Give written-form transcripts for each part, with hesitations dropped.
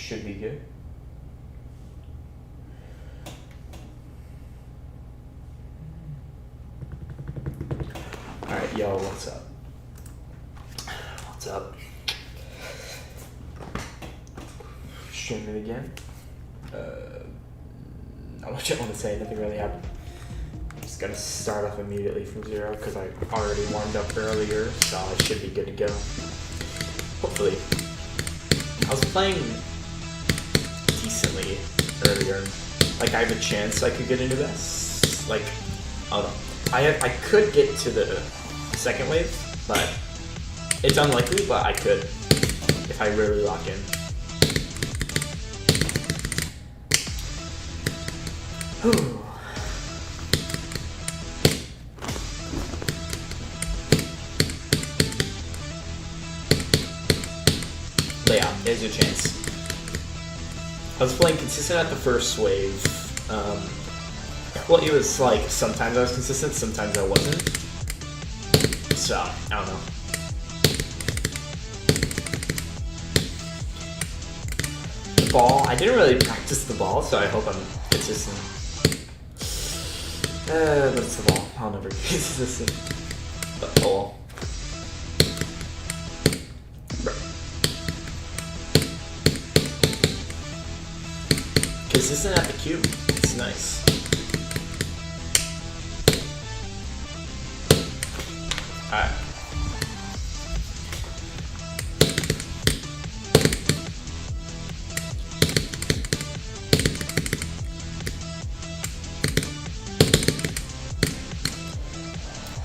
should be good. Alright, yo, what's up? What's up? Stream it again. Not much I want to say, nothing really happened. I'm just gonna start off immediately from zero because I already warmed up earlier, so I should be good to go. Hopefully. I was playing decently earlier. Like, I have a chance I could get into this. Like, I don't know. I could get to the second wave, but it's unlikely, but I could if I really lock in. Whew. But yeah, there's a chance. I was playing consistent at the first wave. Well, it was like sometimes I was consistent, sometimes I wasn't. So, I don't know. The ball, I didn't really practice the ball, so I hope I'm consistent. But it's the ball. I'll never be consistent. But oh well. Consistent at the cube. It's nice. Alright.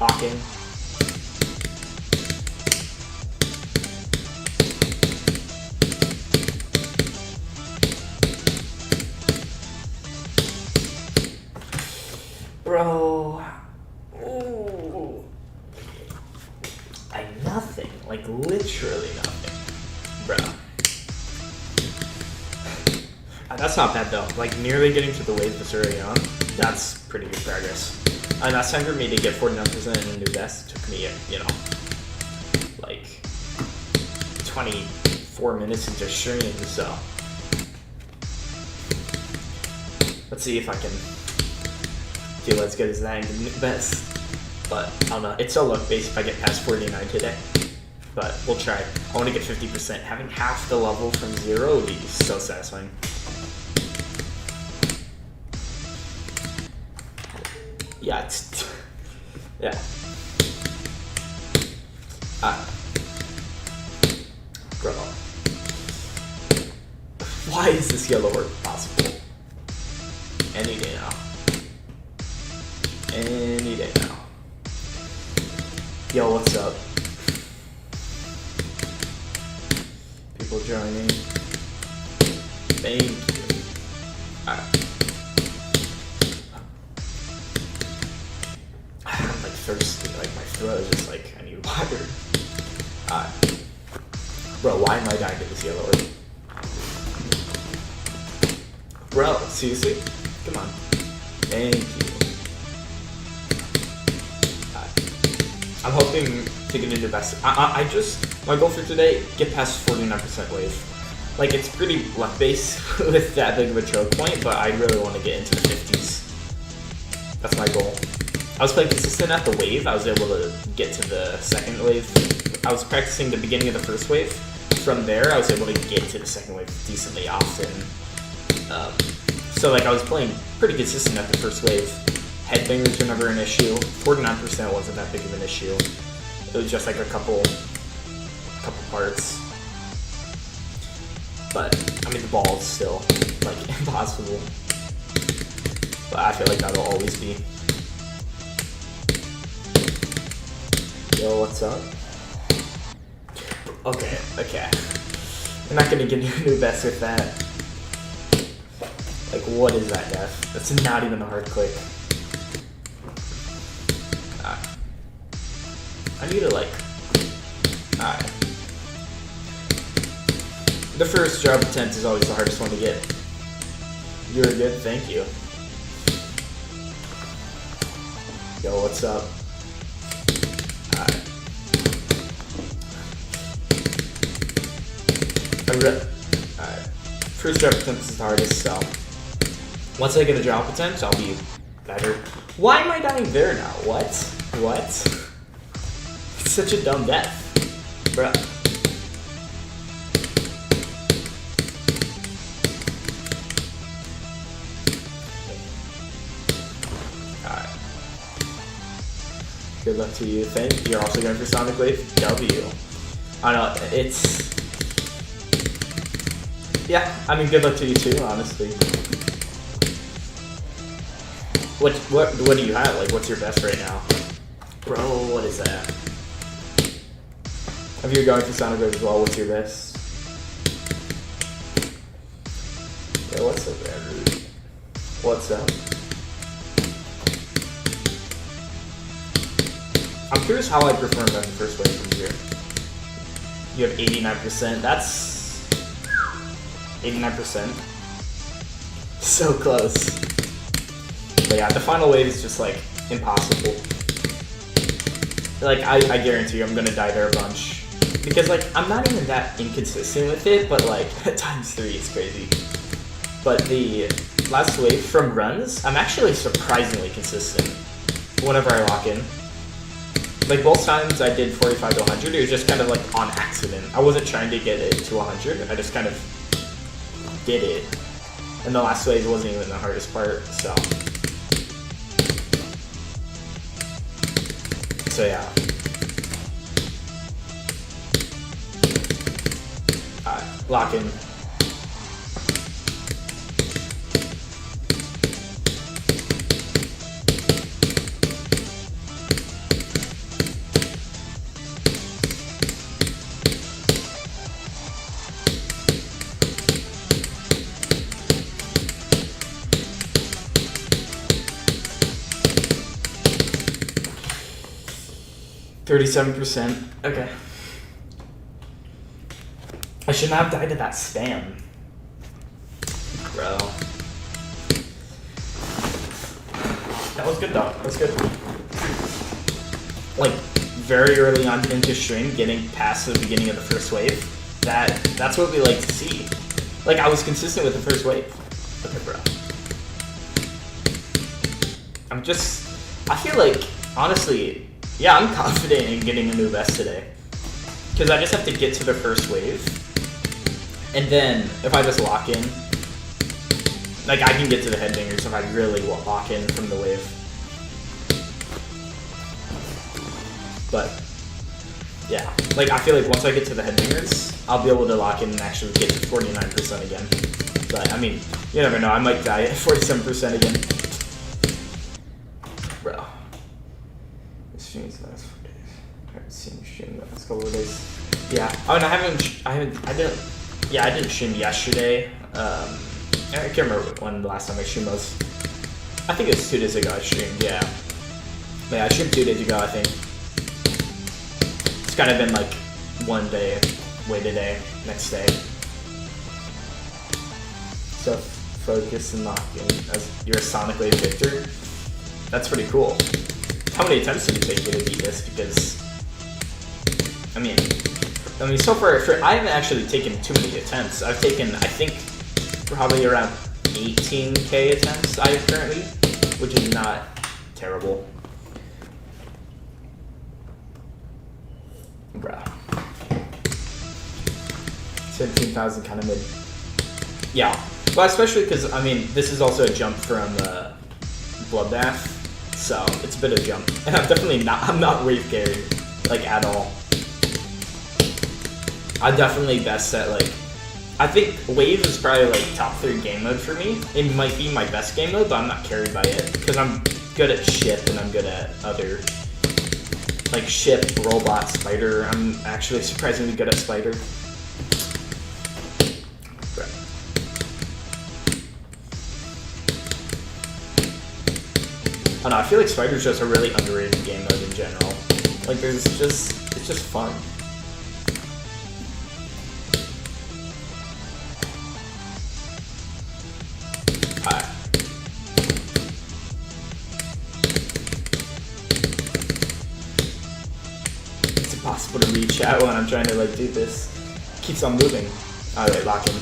Locking. Bro. Ooh. Nothing. Like, literally nothing. Bro. That's not bad, though. Like, nearly getting to the wave this early on, that's pretty good progress. And last time for me to get 49% in a new best took me, you know, like, 24 minutes into streaming, so. Let's see if I can do as good as that in the new best. But I don't know, it's so luck based if I get past 49 today. But we'll try. I want to get 50%. Having half the level from 0 would be so satisfying. Yeah, it's... yeah. Bro. Why is this yellow work possible? Any day now. Any day now. Yo, what's up? People joining. Thank you. Alright. I'm like thirsty, like my throat is just like, I need water. Alright. Bro, why am I dying to this yellow orb? Bro, seriously? Come on. Thank you. I'm hoping to get into best. I just, my goal for today, get past 49% wave. Like, it's pretty luck-based with that big of a choke point, but I really want to get into the 50s. That's my goal. I was playing consistent at the wave. I was able to get to the second wave. I was practicing the beginning of the first wave. From there, I was able to get to the second wave decently often. So, like, I was playing pretty consistent at the first wave. Headbangers were never an issue. 49% wasn't that big of an issue. It was just like a couple parts. But I mean, the ball is still like impossible. But I feel like that'll always be. Yo, what's up? Okay. I'm not gonna give you a new best with that. Like, what is that, Def? That's not even a hard click. I need to, like... Alright. The first job attempt is always the hardest one to get. You're good, thank you. Yo, what's up? Alright. Alright. first drop attempt is the hardest, so once I get a drop attempt, I'll be better. Why am I dying there now? What? What? It's such a dumb death. Bruh. Alright. Good luck to you, Finn. You're also going for Sonic Wave. W. I don't know, it's... Yeah, I mean, good luck to you too, honestly. What do you have? Like, what's your best right now? Bro, what is that? If you're going for Sonic Wave as well, what's your best? Yeah, what's up, Andrew? What's up? I'm curious how I performed on the first wave from here. You have 89%. That's 89%. So close. But yeah, the final wave is just like impossible. Like I guarantee you I'm gonna die there a bunch. Because like I'm not even that inconsistent with it, but like times 3 is crazy. But the last wave from runs, I'm actually surprisingly consistent whenever I lock in. Like both times I did 45 to 100, it was just kind of like on accident. I wasn't trying to get it to 100, I just kind of did it. And the last wave wasn't even the hardest part, so. So yeah. Alright, lock in. %. Okay. I should not have died to that spam. Bro. That was good though. That was good. Like, very early on into stream, getting past the beginning of the first wave, that's what we like to see. Like, I was consistent with the first wave. Okay, bro. I feel like, honestly, yeah, I'm confident in getting a new vest today. Because I just have to get to the first wave. And then, if I just lock in, like, I can get to the headbangers if I really lock in from the wave. But, yeah. Like, I feel like once I get to the headbangers, I'll be able to lock in and actually get to 49% again. But, I mean, you never know. I might die at 47% again. Bro. Streams the last 4 days. I haven't seen you stream the last couple of days. Yeah. Oh, and I didn't stream yesterday. I can't remember when the last time I streamed was. I think it was 2 days ago I streamed, yeah. But yeah, I streamed 2 days ago, I think. It's kind of been like 1 day, wait a day, next day. So focus and lock in as you're a Sonic Wave victor. That's pretty cool. How many attempts did it take you to beat this? Because, I mean, so far, I haven't actually taken too many attempts. I've taken, I think, probably around 18k attempts I have currently, which is not terrible. Bruh. 17,000 kind of mid. Yeah, well, especially because, I mean, this is also a jump from Bloodbath. So, it's a bit of a jump. And I'm not wave carried, like, at all. I'm definitely best at, like, I think wave is probably, like, top 3 game mode for me. It might be my best game mode, but I'm not carried by it. Because I'm good at ship and I'm good at other, like, ship, robot, spider. I'm actually surprisingly good at spider. I don't know, I feel like Spider's just a really underrated game mode in general. Like, it's just fun. Alright. It's impossible to reach out when I'm trying to, like, do this. Keeps on moving. Alright, lock in.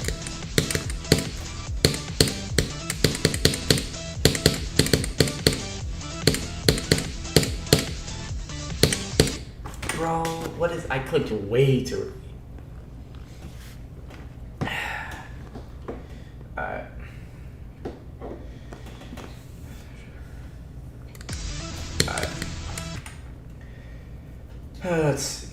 what is... I clicked way too early. Alright. Alright. Let's see.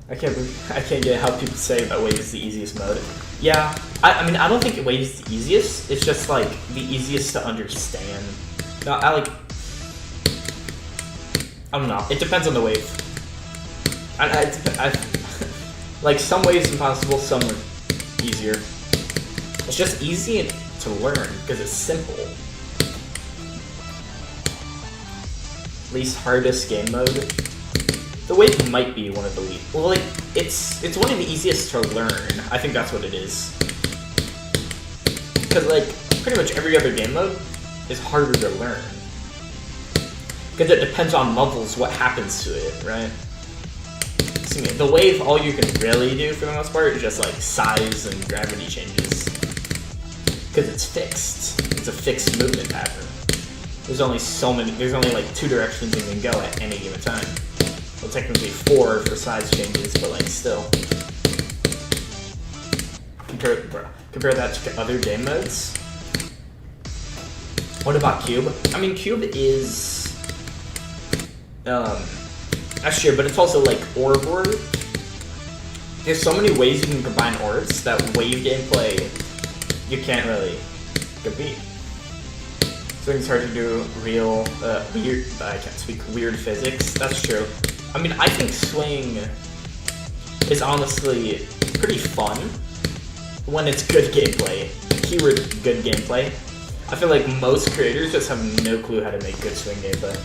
I can't get how people say that Wave is the easiest mode. Yeah, I mean, I don't think Wave is the easiest. It's just, like, the easiest to understand. No, I don't know. It depends on the wave. Like, some waves impossible, some are easier. It's just easy to learn, because it's simple. Least hardest game mode. The wave might be one of the least. Well, like, it's one of the easiest to learn. I think that's what it is. Because, like, pretty much every other game mode is harder to learn. Because it depends on levels, what happens to it, right? See, the wave, all you can really do for the most part is just, like, size and gravity changes. Because it's fixed. It's a fixed movement pattern. There's only like 2 directions you can go at any given time. Well, technically 4 for size changes, but like still. Compare that to other game modes. What about Cube? I mean, Cube is that's true, but it's also like orb. There's so many ways you can combine orbs that wave gameplay you can't really compete. So it's hard to do real weird. I can't speak weird physics. That's true. I mean, I think swing is honestly pretty fun when it's good gameplay. Keyword good gameplay. I feel like most creators just have no clue how to make good swing gameplay.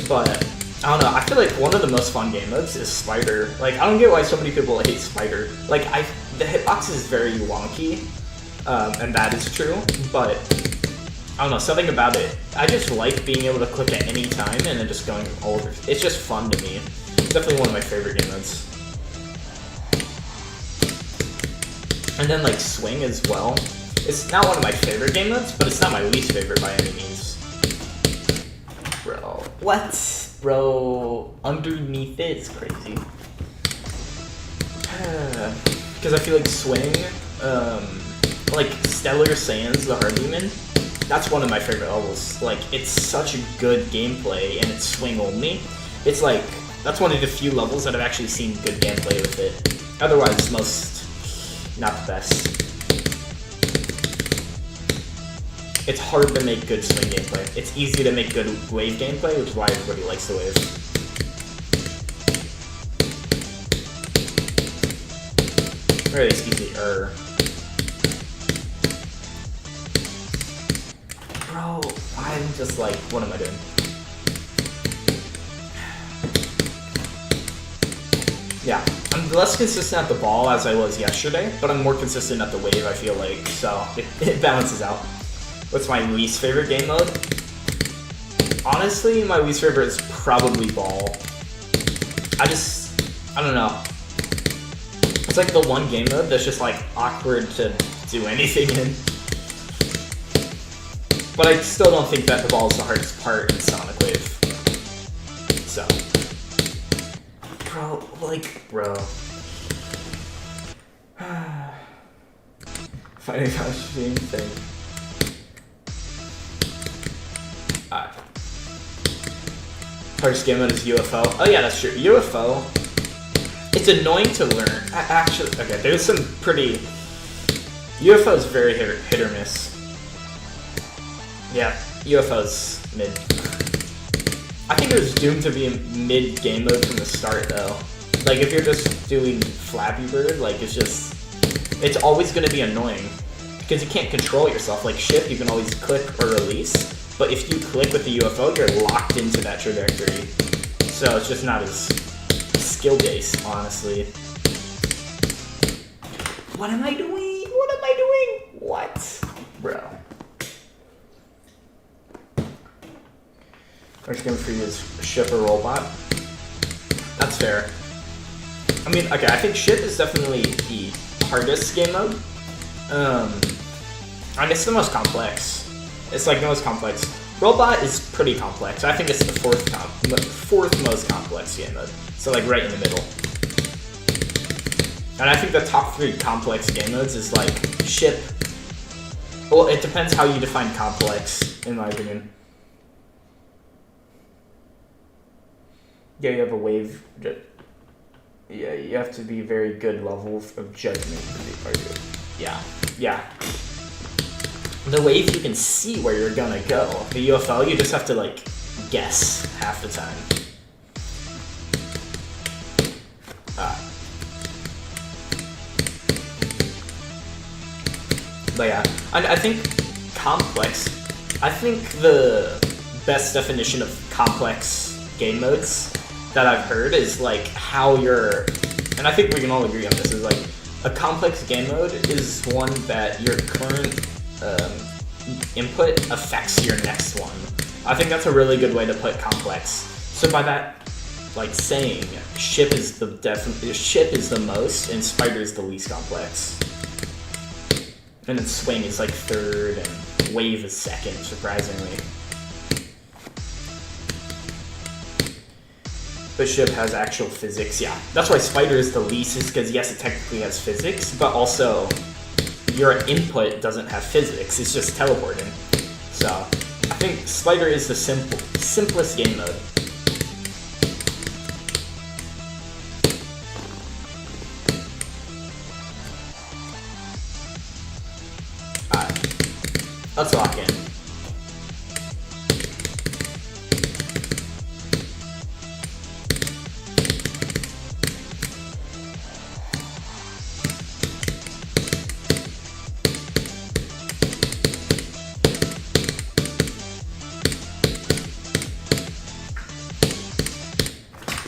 But I don't know, I feel like one of the most fun game modes is Spider. Like, I don't get why so many people hate Spider. Like, the hitbox is very wonky. And that is true, but I don't know, something about it. I just like being able to click at any time and then just going all over. It's just fun to me. It's definitely one of my favorite game modes. And then like swing as well. It's not one of my favorite game modes, but it's not my least favorite by any means. Bro, what? Bro, underneath it is crazy. Because I feel like swing, like Stellar Sands, the Hard Demon, that's one of my favorite levels. Like, it's such a good gameplay, and it's swing only. It's like, that's one of the few levels that I've actually seen good gameplay with it. Otherwise, most, not the best. It's hard to make good swing gameplay. It's easy to make good wave gameplay, which is why everybody likes the wave. Or it's easier. Bro, I'm just like, what am I doing? Yeah, I'm less consistent at the ball as I was yesterday, but I'm more consistent at the wave, I feel like, so it balances out. What's my least favorite game mode? Honestly, my least favorite is probably ball. I don't know. It's like the one game mode that's just like awkward to do anything in. But I still don't think that the ball is the hardest part in Sonic Wave. So. Bro. Fighting costume thing. Hardest game mode is UFO. Oh yeah, that's true. UFO. It's annoying to learn. Actually, okay, there's some pretty... UFO is very hit or miss. Yeah, UFO's mid. I think it was doomed to be a mid game mode from the start though. Like if you're just doing Flappy Bird, like it's always gonna be annoying. Because you can't control yourself. Like shift, you can always click or release. But if you click with the UFO, you're locked into that trajectory. So it's just not as skill-based, honestly. What am I doing? What am I doing? What? Bro. First game for you is ship or robot. That's fair. I mean, okay, I think ship is definitely the hardest game mode. And it's the most complex. It's like the most complex. Robot is pretty complex. I think it's the fourth most complex game mode. So like right in the middle. And I think the top 3 complex game modes is like ship. Well, it depends how you define complex, in my opinion. Yeah, you have a wave. Yeah, you have to be very good level of judgment to be part of it. Yeah, yeah. The wave, you can see where you're gonna go. The UFO, you just have to like guess half the time. But yeah, I think complex. I think the best definition of complex game modes that I've heard is like how you're, and I think we can all agree on this, is like a complex game mode is one that your current input affects your next one. I think that's a really good way to put complex. So by that, like saying ship is the most and spider is the least complex. And then swing is like 3rd and wave is 2nd, surprisingly. But ship has actual physics, yeah. That's why spider is the least, is because yes, it technically has physics, but also your input doesn't have physics, it's just teleporting. So I think spider is the simplest game mode. Let's lock in.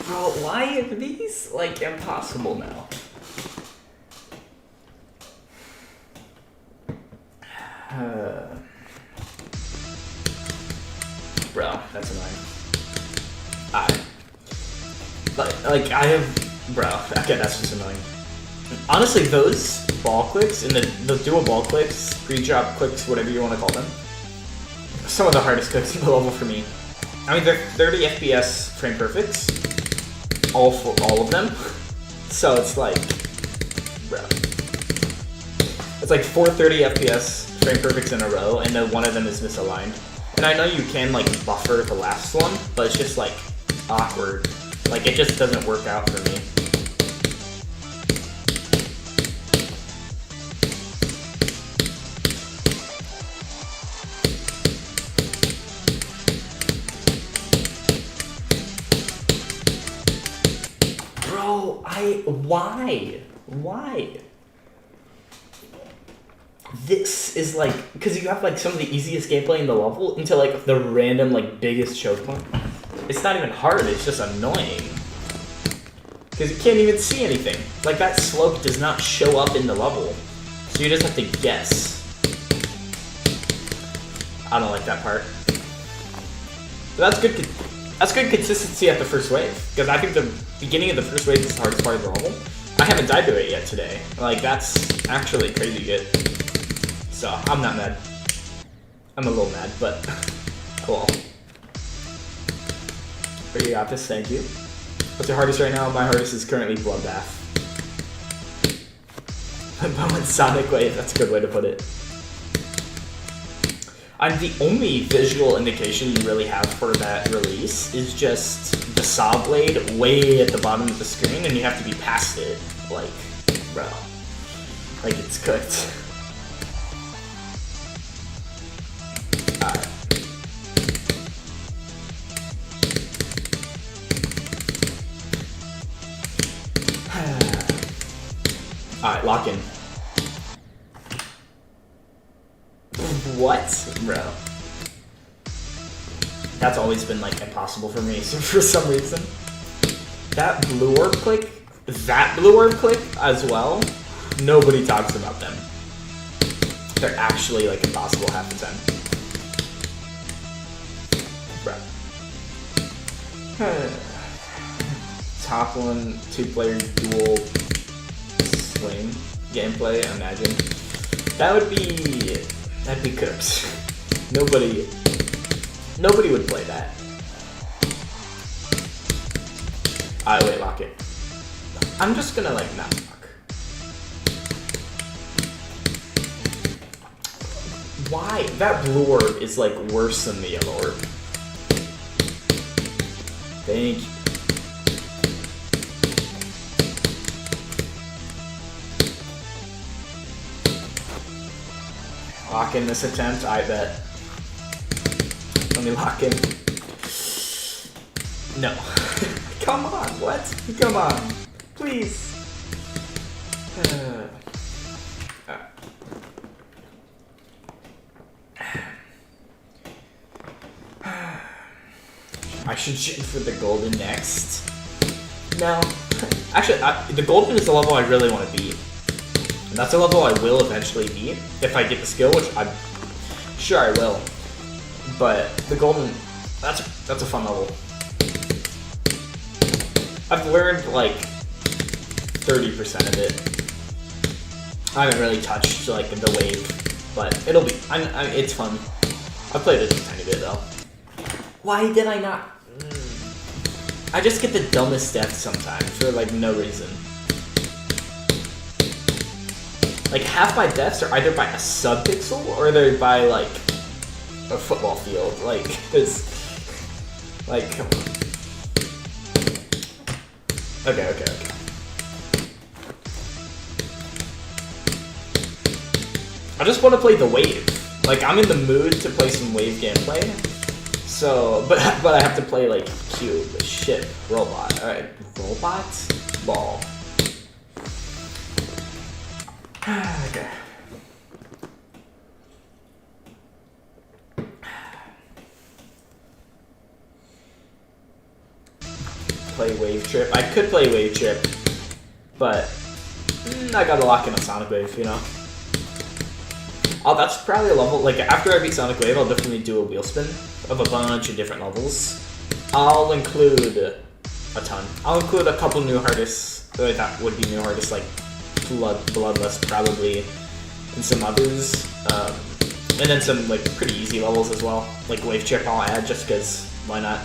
Bro, why are these like impossible now? Bro, that's annoying. Like I have, bro. Okay, that's just annoying. Honestly, those ball clicks and the dual ball clicks, pre-drop clicks, whatever you want to call them, some of the hardest clicks in the level for me. I mean, they're 30 FPS frame perfects, all of them. So it's like, bro, it's like 430 FPS frame perfects in a row, and then one of them is misaligned. And I know you can like buffer the last one, but it's just like awkward. Like it just doesn't work out for me. Bro, why? This is like, because you have like some of the easiest gameplay in the level into like the random like biggest choke point. It's not even hard, it's just annoying. Because you can't even see anything. Like that slope does not show up in the level. So you just have to guess. I don't like that part. But that's good consistency at the first wave. Because I think the beginning of the first wave is the hardest part of the level. I haven't died to it yet today. Like that's actually crazy good. So, I'm not mad. I'm a little mad, but cool. But you got this, thank you. What's your hardest right now? My hardest is currently Bloodbath. But with Sonic Wave, that's a good way to put it. And the only visual indication you really have for that release is just the saw blade way at the bottom of the screen, and you have to be past it. Like, bro. Like, it's cooked. Alright, lock in. What? Bro. That's always been like impossible for me for some reason. That blue orb click as well, nobody talks about them. They're actually like impossible half the time. Bro. Top one, 2-player dual swing gameplay, imagine. That would be That'd be cooked. Nobody would play that. Alright, wait, lock it. I'm just gonna like not lock. Why? That blue orb is like worse than the yellow orb. Thank you. Lock in this attempt, I bet. Let me lock in. No. Come on, what? Come on. Please. I should shoot for the golden next. No. Actually, the golden is the level I really want to beat. And that's a level I will eventually beat if I get the skill, which I'm sure I will. But the golden, that's a fun level. I've learned like 30% of it. I haven't really touched like the wave, but it'll be. It's fun. I played it a tiny bit though. Why did I not? I just get the dumbest death sometimes for like no reason. Like half my deaths are either by a subpixel or they're by like a football field. Like it's like come on. Okay. I just want to play the wave. Like I'm in the mood to play some wave gameplay. So, but I have to play like cube, shit, robot. All right, robot, ball. Okay. Play wave trip. I could play wave trip, but I gotta lock in a Sonic Wave, you know. Oh, that's probably a level. Like after I beat Sonic Wave, I'll definitely do a wheel spin of a bunch of different levels. I'll include a ton. I'll include a couple new artists that I thought would be new artists, like Bloodlust probably, and some others. And then some like pretty easy levels as well. Like Wave Chip I'll add just because why not?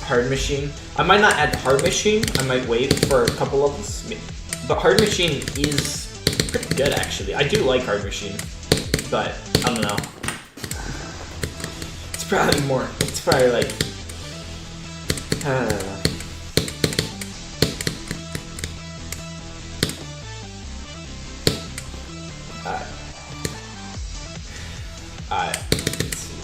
Hard Machine. I might not add Hard Machine. I might wait for a couple levels. But Hard Machine is pretty good actually. I do like Hard Machine, but I don't know. It's probably more. It's probably like. Alright. Let's see.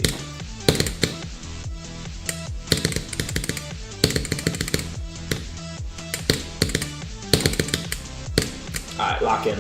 Alright, lock in.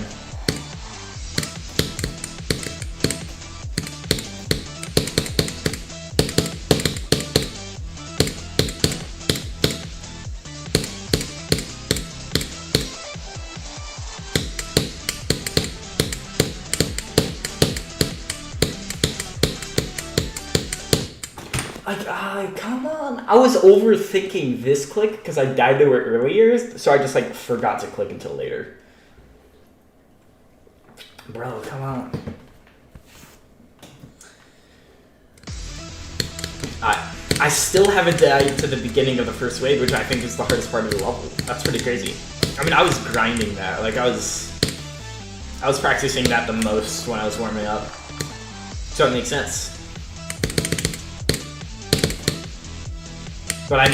Come on. I was overthinking this click because I died to it earlier, so I just like forgot to click until later. Bro, come on. I still haven't died to the beginning of the first wave, which I think is the hardest part of the level. That's pretty crazy. I mean, I was grinding that. Like I was practicing that the most when I was warming up. So it makes sense. But I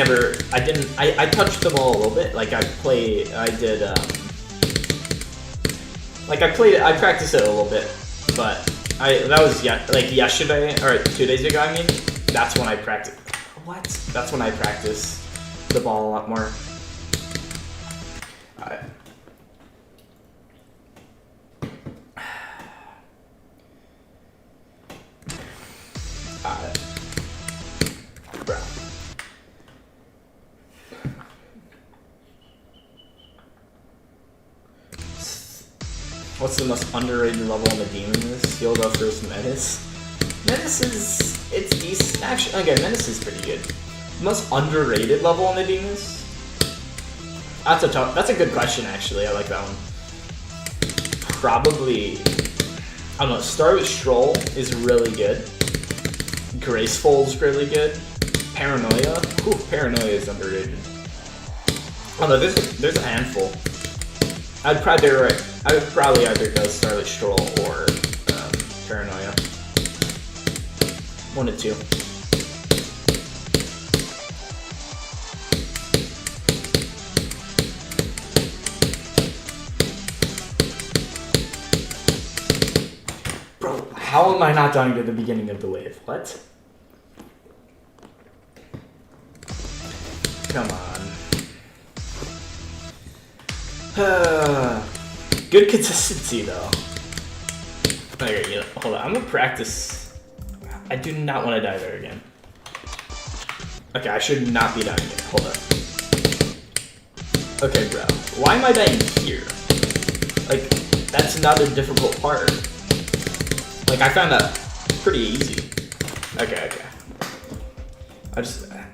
touched them all a little bit. Like I practiced it a little bit, but that was like yesterday, or 2 days ago, I mean, that's when I practiced. What? That's when I practiced the ball a lot more. Alright. Bro. What's the most underrated level on the demon list? You'll go first, Menace. Menace is, it's decent. Actually, okay, Menace is pretty good. Most underrated level on the demon list? That's a good question, actually. I like that one. Probably I don't know, Start with Stroll is really good. Graceful's really good. Paranoia. Ooh, Paranoia is underrated. Oh no, there's a handful. I would probably either go Starlight Stroll or Paranoia. One of two. Bro, how am I not dying to the beginning of the wave? What? Come on. Good consistency though. Okay, yeah, hold on. I'm gonna practice. I do not want to die there again. Okay, I should not be dying here. Hold up. Okay, bro. Why am I dying here? Like, that's not a difficult part. Like, I found that pretty easy. Okay.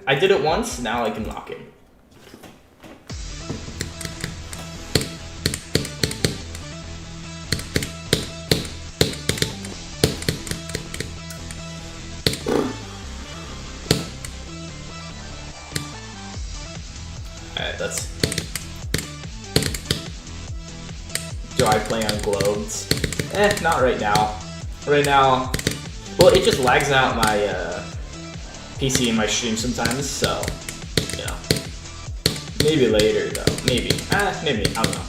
I did it once, now I can lock it. Alright, do I play on globes? Not right now. Right now, well, it just lags out my PC and my stream sometimes, so, you know. Maybe later, though. Maybe. Maybe. I don't know.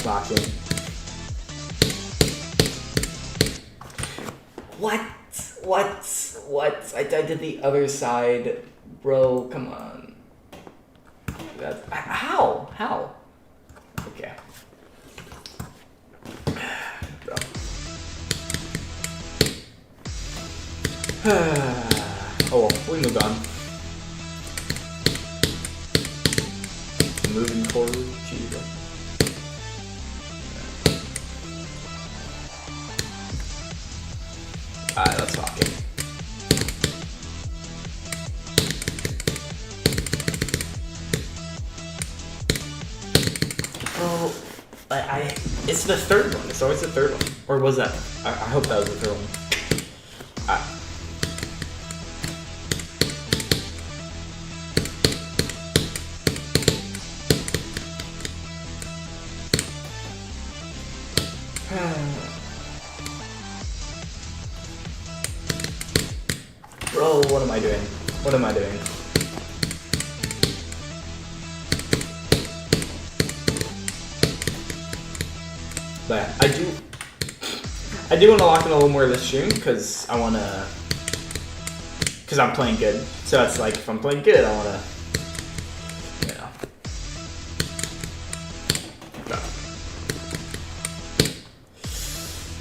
Lock in. What? I died to the other side. Bro, come on. How? Okay. Bro. Oh well, we moved on. Moving forward, Jesus. Alright, let's lock it. Oh, it's the third one. It's always the third one. Or was that? I hope that was the third one. Bro, what am I doing? What am I doing? But yeah, I do want to lock in a little more of this stream because I'm playing good. So it's like if I'm playing good, I want to, you know.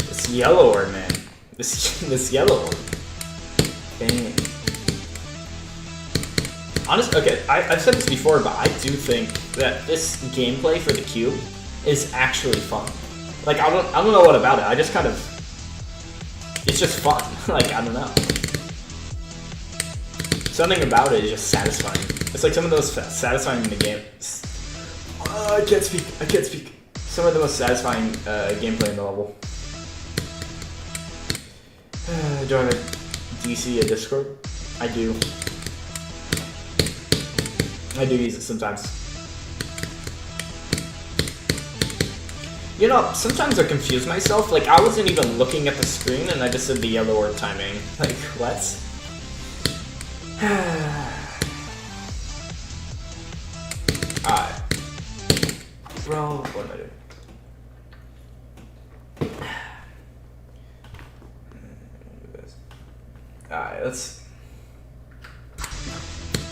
This yellow orb, man. This yellow orb. Dang. Honestly, okay, I've said this before, but I do think that this gameplay for the cube is actually fun. Like, I don't know what about it. I just kind of, it's just fun. Like, I don't know. Something about it is just satisfying. It's like some of those satisfying in the game. I can't speak. Some of the most satisfying gameplay in the level. Do I have a DC a Discord? I do. I do use it sometimes. You know, sometimes I confuse myself. Like, I wasn't even looking at the screen and I just said the yellow orb timing. Like, what? Alright. Bro, what am I doing? Alright, let's...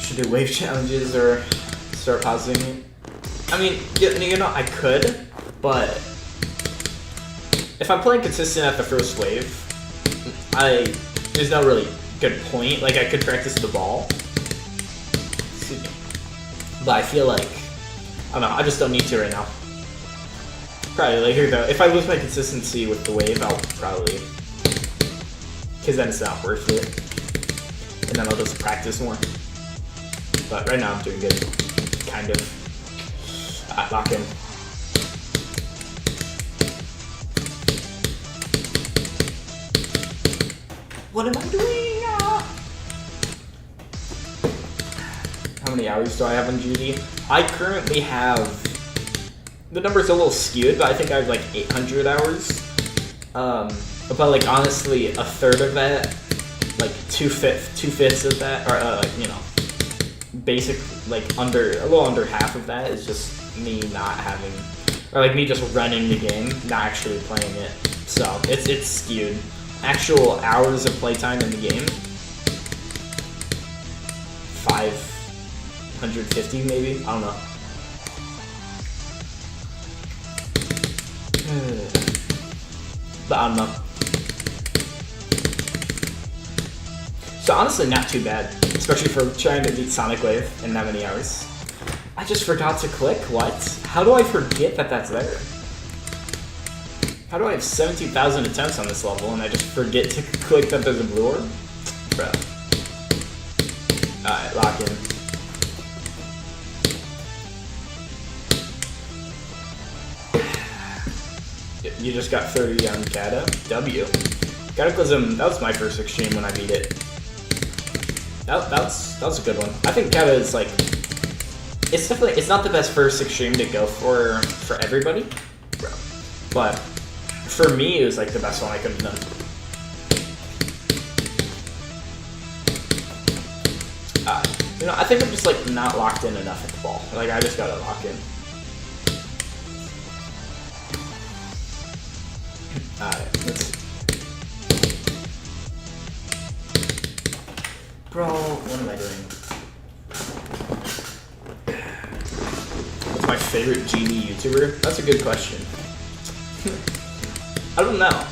Should do wave challenges or start pausing it? I mean, you know, I could, but if I'm playing consistent at the first wave, there's no really good point. Like, I could practice the ball. Excuse me. But I feel like, I don't know, I just don't need to right now. Probably later though. If I lose my consistency with the wave, I'll probably, because then it's not worth it. And then I'll just practice more. But right now I'm doing good. Kind of. Lock in. What am I doing? How many hours do I have on GD? I currently have... The number's a little skewed, but I think I have like 800 hours. But like honestly, a third of that, like two-fifths of that, or like, you know, basic, like a little under half of that is just me not having, or like me just running the game, not actually playing it. So it's skewed. Actual hours of playtime in the game, 550 maybe, I don't know. But I don't know. So honestly, not too bad, especially for trying to beat Sonic Wave in that many hours. I just forgot to click, what? How do I forget that that's there? How do I have 17,000 attempts on this level and I just forget to click that there's a blue orb? Bro. Alright, lock in. You just got 30 on Kata. W. Cataclysm, that was my first extreme when I beat it. That was a good one. I think Kata is like, it's not the best first extreme to go for everybody, bro. But for me, it was like the best one I could have done. You know, I think I'm just like not locked in enough at the ball. Like I just gotta lock in. Alright, let's see. Bro, what am I doing? What's my favorite GD YouTuber? That's a good question. I don't know.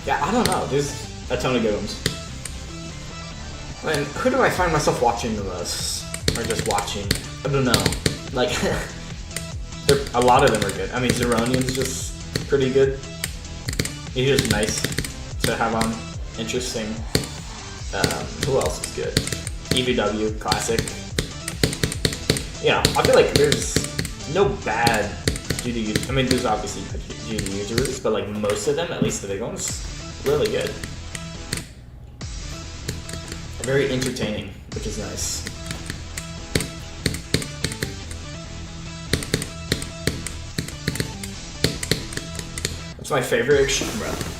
Yeah, I don't know. There's a ton of good ones. And who do I find myself watching the most? Or just watching? I don't know. Like, a lot of them are good. I mean, Zeronian's just pretty good. He's just nice to have on. Interesting. Who else is good? EVW, classic. Yeah, I feel like there's no bad GD. I mean, there's obviously GD users, but like most of them, at least the big ones, really good. Very entertaining, which is nice. What's my favorite extreme?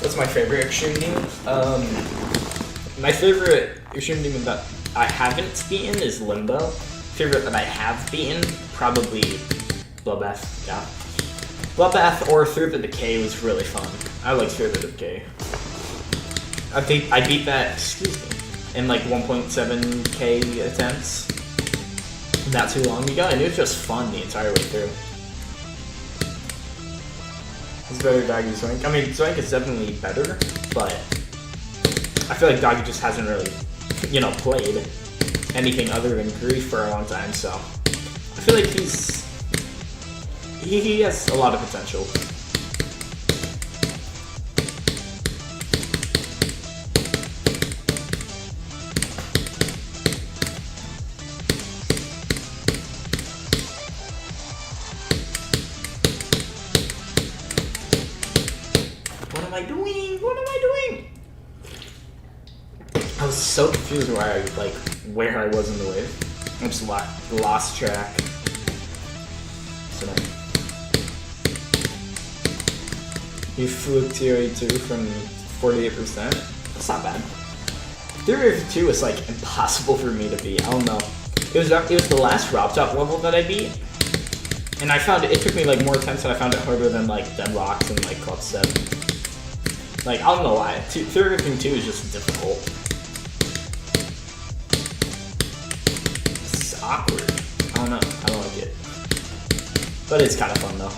What's my favorite extreme demon? My favorite extreme demon that I haven't beaten is Limbo. Favorite that I have beaten, probably Bloodbath. Yeah, Bloodbath or Through the Decay was really fun. I like Through the Decay. I beat that. Excuse me. In like 1.7k attempts. Not too long ago, and it was just fun the entire way through. It's better Doggy Zoink. I mean, Zoink is definitely better, but I feel like Doggy just hasn't really, you know, played anything other than Grief for a long time, so I feel like he has a lot of potential. What am I doing? What am I doing? I was so confused where I was in the wave. I just lost track. So you flew Tier 2 from 48%. That's not bad. Tier 2 was like impossible for me to beat. I don't know. It was the last Rob Top level that I beat, and I found it took me like more attempts, and I found it harder than like Deadlocks and like Club 7. Like, I don't know why. Tier 2 is just difficult. It's awkward. I don't know. I don't like it. But it's kind of fun, though.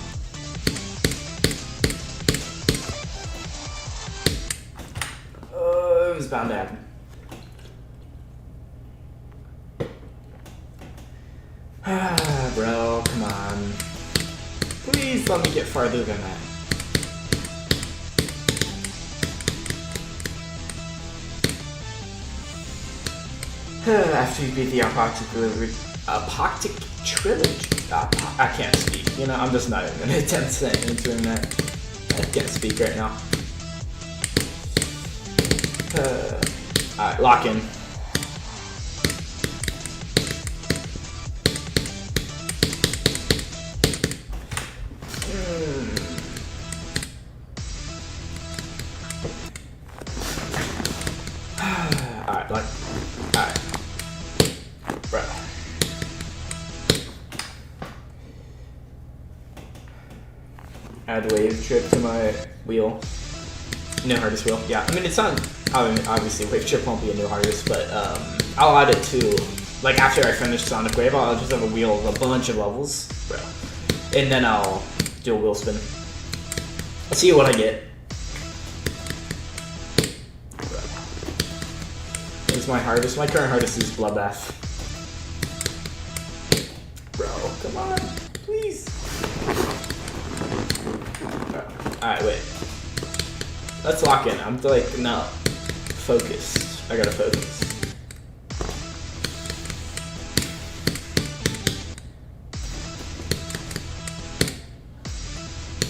It was bound to happen. Ah, bro, come on. Please let me get farther than that. After you beat the Apoctic Trilogy. I can't speak. You know, I'm just not even gonna attempt doing that. I can't speak right now. Alright, lock in. Alright, like, alright. Bro. Add wave trip to my wheel. New hardest wheel. Yeah, I mean, it's not, I mean, obviously wave trip won't be a new hardest, but I'll add it to, like, after I finish Sonic Wave, I'll just have a wheel of a bunch of levels, bro. And then I'll do a wheel spin. I'll see what I get. Here's my hardest. My current hardest is Bloodbath. Bro, come on, please. Alright, wait. Let's lock in. I'm like, no. Focused. I gotta focus.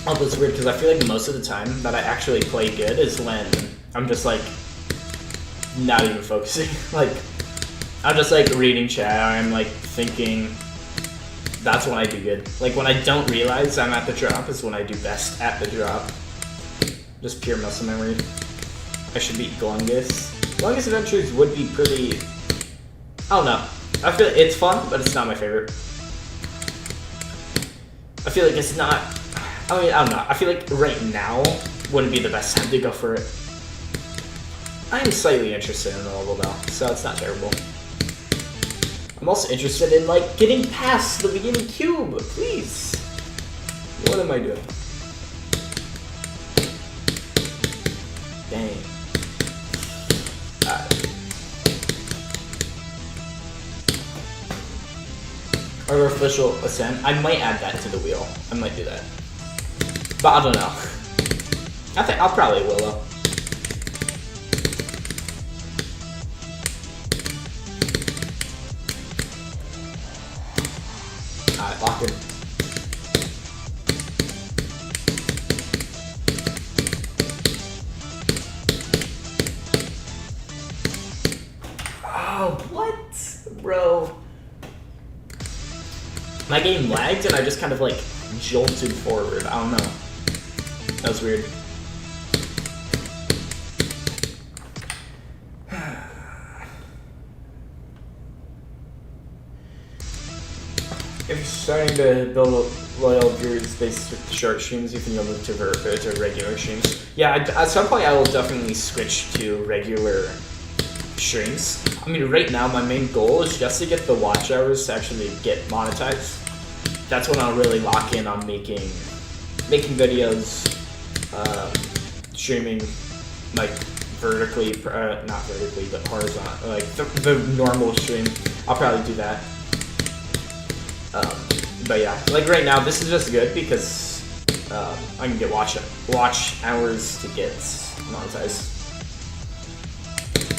Oh, but it's weird because I feel like most of the time that I actually play good is when I'm just like not even focusing. Like, I'm just like reading chat, or I'm like thinking. That's when I do good. Like, when I don't realize I'm at the drop is when I do best at the drop. Just pure muscle memory. I should beat Glungus. Glungus Adventures would be pretty... I don't know. I feel it's fun, but it's not my favorite. I feel like it's not... I mean, I don't know. I feel like right now wouldn't be the best time to go for it. I am slightly interested in the level though, so it's not terrible. I'm also interested in, like, getting past the beginning cube, please. What am I doing? Dang. Artificial Ascent. I might add that to the wheel. I might do that. But I don't know. I think I'll probably will though. Alright, lock in. Oh, what? Bro. My game lagged and I just kind of like jolted forward. I don't know. That was weird. If you're starting to build loyal viewers based with short streams, you can go move to regular streams. Yeah, at some point I will definitely switch to regular streams. I mean, right now my main goal is just to get the watch hours to actually get monetized. That's when I'll really lock in on making videos, streaming like vertically, not vertically, but horizontal, like the normal stream. I'll probably do that. But yeah, like right now, this is just good because I can get watch hours to get monetized.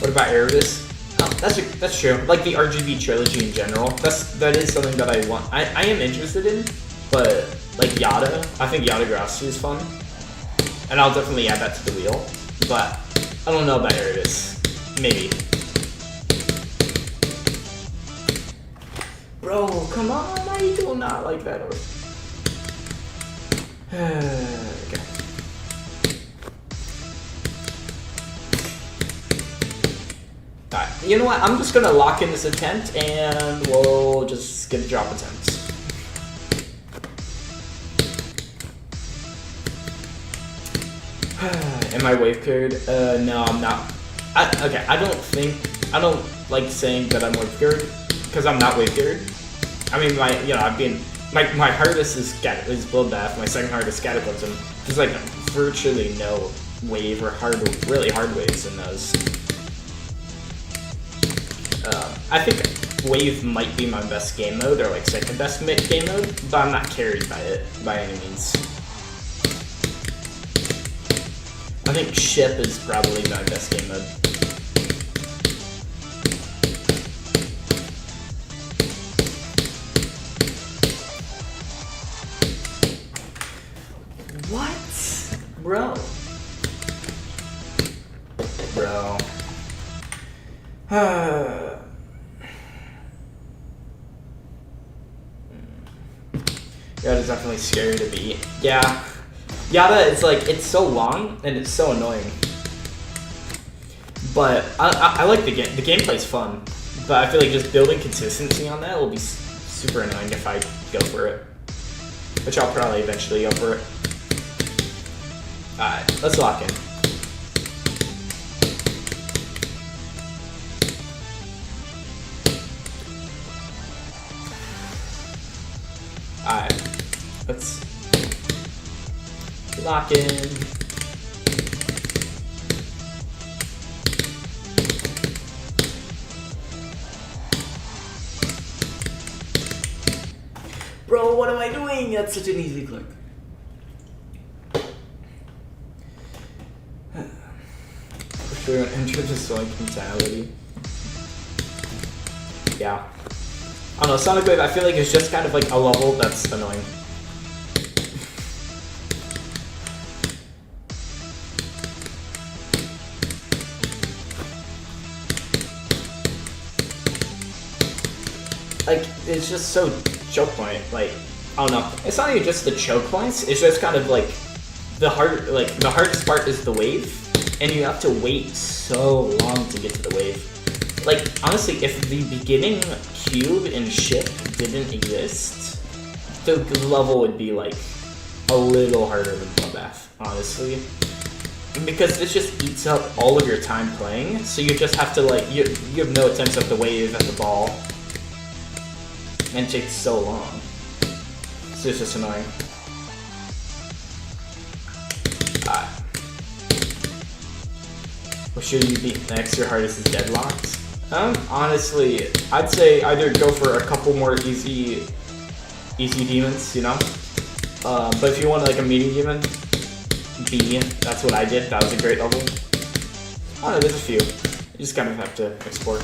What about Erebus? Oh, that's true. Like the RGB trilogy in general, that is something that I want. I am interested in, but like Yada, I think Yada Grassi is fun, and I'll definitely add that to the wheel. But I don't know about Erebus. Maybe. Bro, come on! I do not like that. Okay. Alright, you know what? I'm just gonna lock in this attempt and we'll just get a drop attempt. Am I wave cleared? No, I'm not. Okay, I don't like saying that I'm wave cleared because I'm not wave cleared. I mean, my hardest is Bloodbath. My second hardest is Cataclysm. There's like virtually no wave or really hard waves in those. I think wave might be my best game mode, or like second best game mode, but I'm not carried by it by any means. I think ship is probably my best game mode. What? Bro. Yada's definitely scary to beat. Yeah. Yada is like, it's so long and it's so annoying. But I like the game. The gameplay's fun. But I feel like just building consistency on that will be super annoying if I go for it. Which I'll probably eventually go for it. Alright, let's lock in. Alright, let's lock in. Bro, what am I doing? That's such an easy click. For sure, enter the Sonic mentality. Yeah. I don't know, Sonic Wave I feel like is just kind of like a level that's annoying. Like, it's just so choke point, like, I don't know. It's not even just the choke points, it's just kind of like, the hardest part is the wave, and you have to wait so long to get to the wave. Like, honestly, if the beginning cube and ship didn't exist, the level would be, like, a little harder than BLOODBATH, honestly. Because this just eats up all of your time playing, so you just have to, like, you have no sense of the wave and the ball. And it takes so long. So it's just annoying. What should you beat next? Your hardest is deadlocked? Honestly, I'd say either go for a couple more easy demons, you know? But if you want like a medium demon, B, that's what I did. That was a great level. I don't know, there's a few. You just kind of have to explore.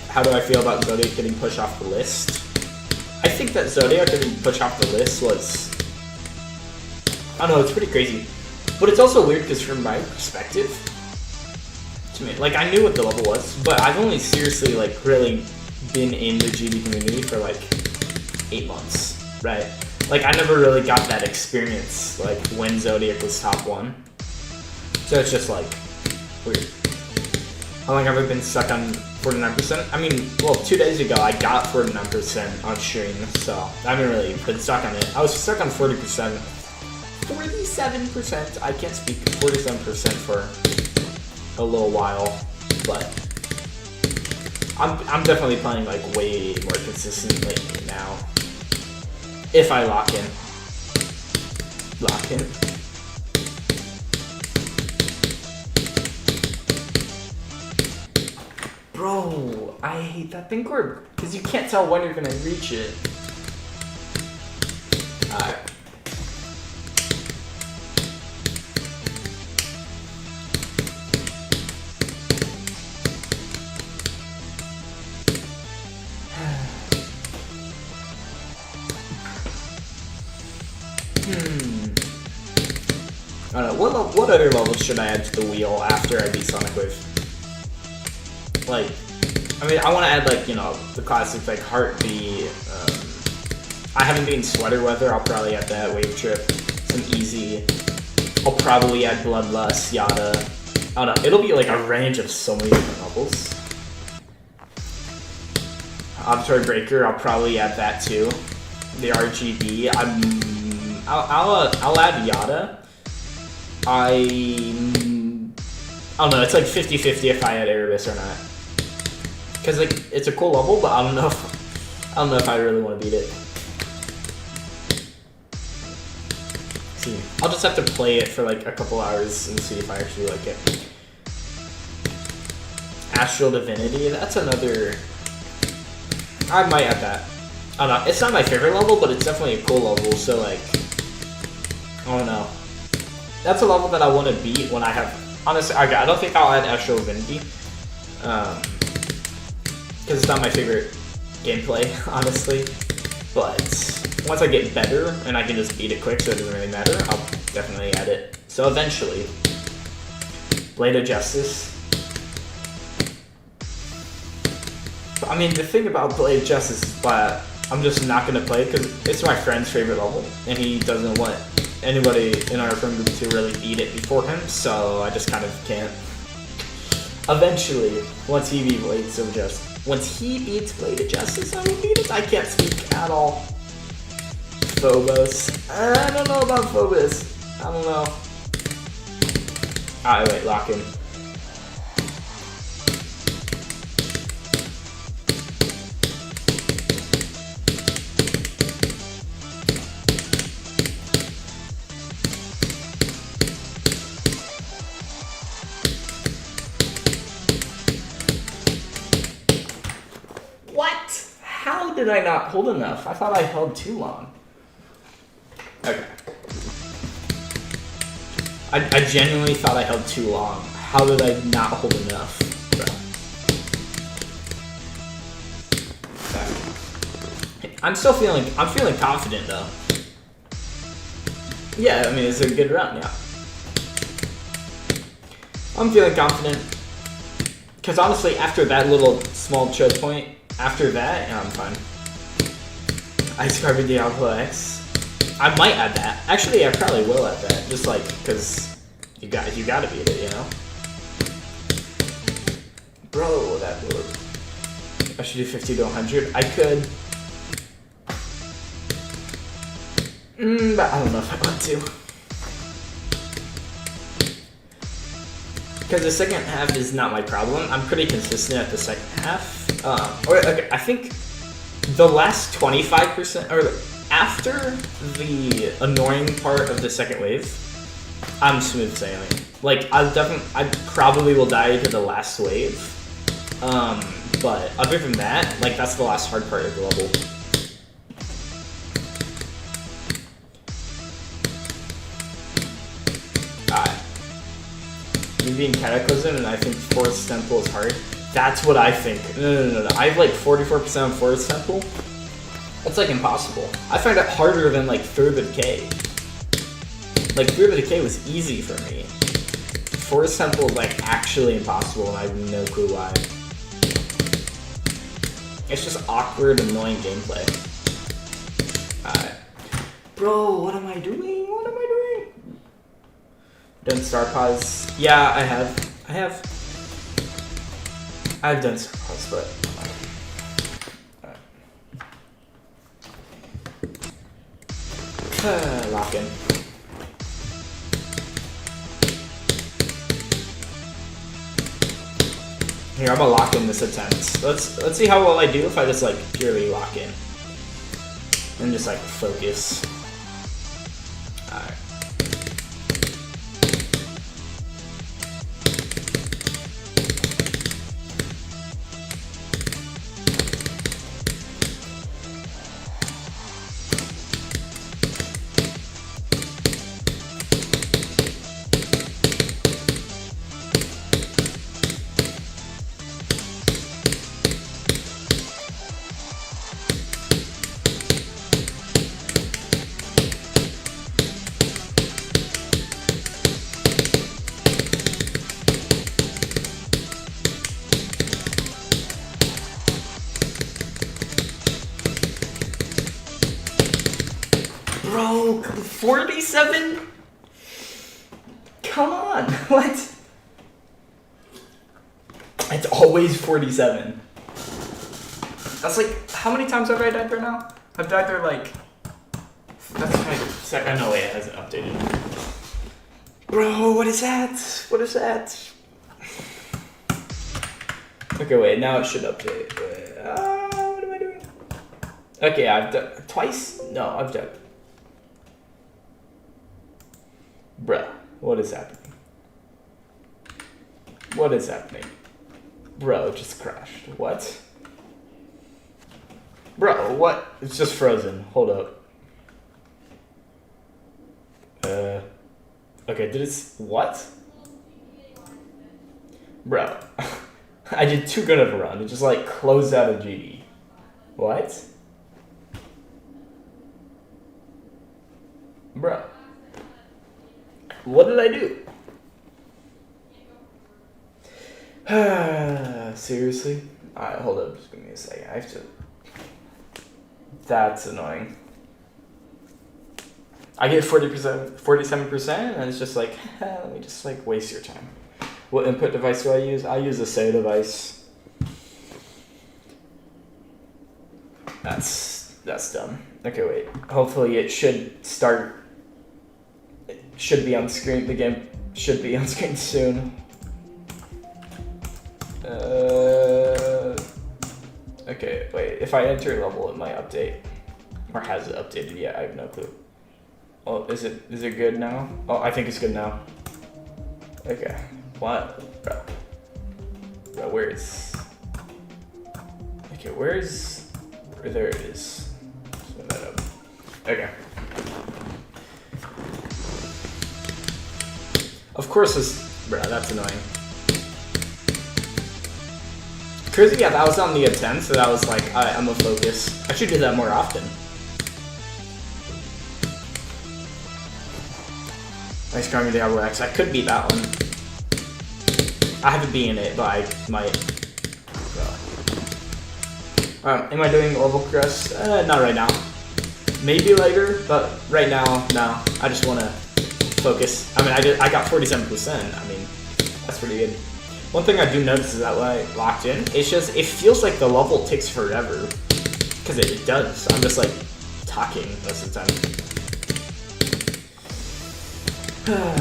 How do I feel about Zodiac getting pushed off the list? I think that Zodiac getting pushed off the list was, I don't know, it's pretty crazy. But it's also weird because from my perspective, to me, like I knew what the level was, but I've only seriously like really been in the GB community for like 8 months, right? Like I never really got that experience like when Zodiac was top 1. So it's just like weird. How long have I been stuck on 49%? I mean, well, 2 days ago I got 49% on stream, so I haven't really been stuck on it. I was stuck on 40%. 47%. I can't speak 47% for a little while, but I'm definitely playing like way more consistently now. If I lock in. Bro, I hate that thing cord because you can't tell when you're gonna reach it. Alright. I don't know, what other levels should I add to the wheel after I beat Sonic Wave? Like, I mean, I want to add, like, you know, the classics, like, Heartbeat, I haven't been Sweater Weather, I'll probably add that, Wave Trip, some easy, I'll probably add Bloodlust, Yada, I don't know, it'll be, like, a range of so many different levels. Auditory Breaker, I'll probably add that, too. The RGB, I'll add Yada. I don't know, it's like 50-50 if I add Erebus or not. Cause like it's a cool level, but I don't know if I really want to beat it. See, I'll just have to play it for like a couple hours and see if I actually like it. Astral Divinity, that's another. I might add that. I don't know, it's not my favorite level, but it's definitely a cool level. So like, I don't know. That's a level that I want to beat when I have. Honestly, I don't think I'll add Astral Divinity. Because it's not my favorite gameplay, honestly. But once I get better and I can just beat it quick so it doesn't really matter, I'll definitely add it. So eventually. Blade of Justice. I mean, the thing about Blade of Justice is that I'm just not going to play because it's my friend's favorite level, and he doesn't want anybody in our friend group to really beat it before him, so I just kind of can't. Eventually, once he beats Blade of Justice, I will beat it. I can't speak at all. Phobos. I don't know about Phobos. I don't know. Alright, wait, lock in. What? How did I not hold enough? I thought I held too long. Okay. I genuinely thought I held too long. How did I not hold enough? Okay. I'm feeling confident though. Yeah, I mean, it's a good run, yeah. I'm feeling confident. Because honestly, after that little small choke point, after that, yeah, I'm fine. Ice Carbon Diablo X. I might add that. Actually, I probably will add that. Just like, because you gotta beat it, you know? Bro, that would... I should do 50 to 100. I could... but I don't know if I want to. Because the second half is not my problem. I'm pretty consistent at the second half. Okay, I think the last 25%, or after the annoying part of the second wave, I'm smooth sailing. Like, I probably will die to the last wave. But other than that, like, that's the last hard part of the level. Me being Cataclysm, and I think Forest Temple is hard. That's what I think. No. I have like 44% on Forest Temple. That's like impossible. I find it harder than like Through the Decay. Like Through the Decay was easy for me. Forest Temple is like actually impossible, and I have no clue why. It's just awkward, annoying gameplay. Alright. Bro, what am I doing? Done Star Pause. Yeah, I have. I've done Star Pause, but... Alright. Lock in. Here, I'm gonna lock in this attempt. Let's see how well I do if I just like purely lock in. And just like focus. Alright. Bro, 47? Come on, what? It's always 47. That's like, how many times have I died there now? I've died there like, that's my second, no way, it hasn't updated. Bro, what is that? What is that? Okay, wait, now it should update. Wait, what am I doing? Okay, I've done, twice? No, I've done. Bruh, what is happening? What is happening? Bro, it just crashed. What? Bro, what? It's just frozen. Hold up. Okay, did it... What? Bro. I did too good of a run. It just, like, closed out of GD. What? Bro. What did I do? Seriously? Alright, hold up. Just give me a second. I have to... That's annoying. I get 40%, 47%, and it's just like, let me just like waste your time. What input device do I use? I use a SAO device. That's dumb. Okay, wait. Hopefully it should start. It should be on screen. The game should be on screen soon. Okay, wait. If I enter level, it might update. Or has it updated yet? I have no clue. Oh, is it good now? Oh, I think it's good now. Okay. What? Bro, where is... Okay, where's... There it is. Spin that up. Okay. Of course this... Bro, that's annoying. Crazy, yeah, that was on the attempt, so that was like, I'm a focus. I should do that more often. Ice Cream Diablo X. I could beat that one. I haven't beaten it, but I might. Am I doing level crest? Not right now. Maybe later, but right now, no. I just want to focus. I mean, I got 47%. I mean, that's pretty good. One thing I do notice is that when I locked in, it's just, it feels like the level takes forever. Because it does. I'm just like talking most of the time.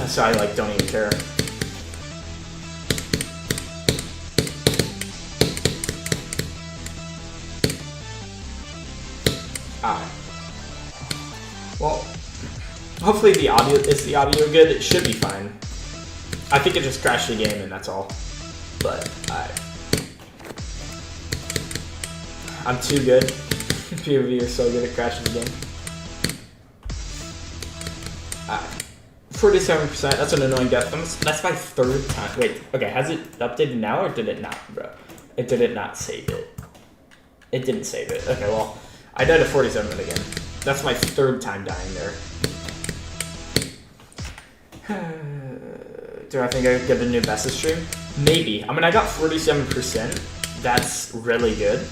So I like don't even care. Well, hopefully the audio good. It should be fine. I think it just crashed the game and that's all. But I'm too good. POV are so good at crashing the game. 47%, that's an annoying death. That's my third time. Wait, okay, has it updated now or did it not, bro? It did not save it. It didn't save it. Okay, well, I died at 47 again. That's my third time dying there. Do I think I could get a new best stream? Maybe. I mean, I got 47%. That's really good.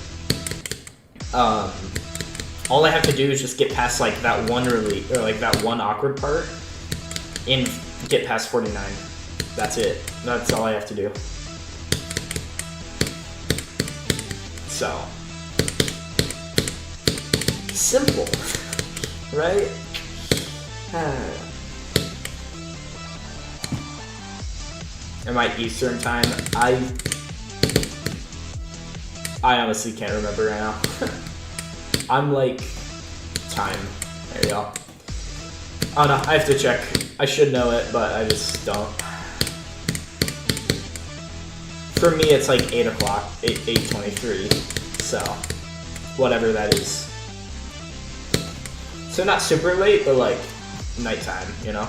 All I have to do is just get past like that one that one awkward part. And get past 49. That's it. That's all I have to do. So. Simple. Right? Am I Eastern time? I honestly can't remember right now. I'm like time. There you go. Oh no, I have to check. I should know it, but I just don't. For me, it's like 8 o'clock, 8:23, so whatever that is. So not super late, but like nighttime, you know?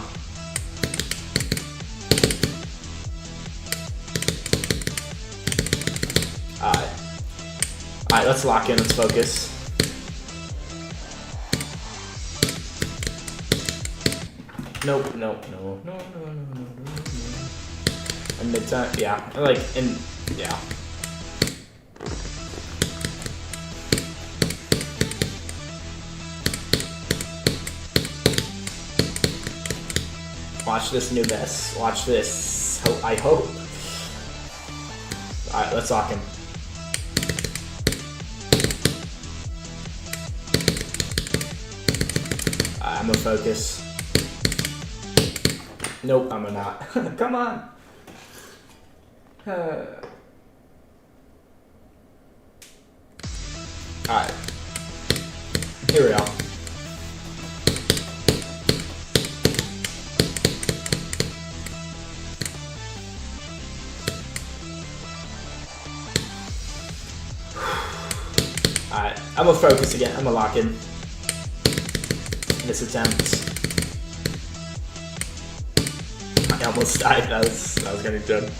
Alright, let's lock in, let's focus. Nope, no. And mid-time, yeah, yeah. Watch this new best. Watch this. I hope. Alright, let's lock him. I'm gonna focus. Nope, I'm not. Come on. Alright. Here we go. Alright, I'm gonna focus again. I'm gonna lock in this attempt. I almost died. That was getting good.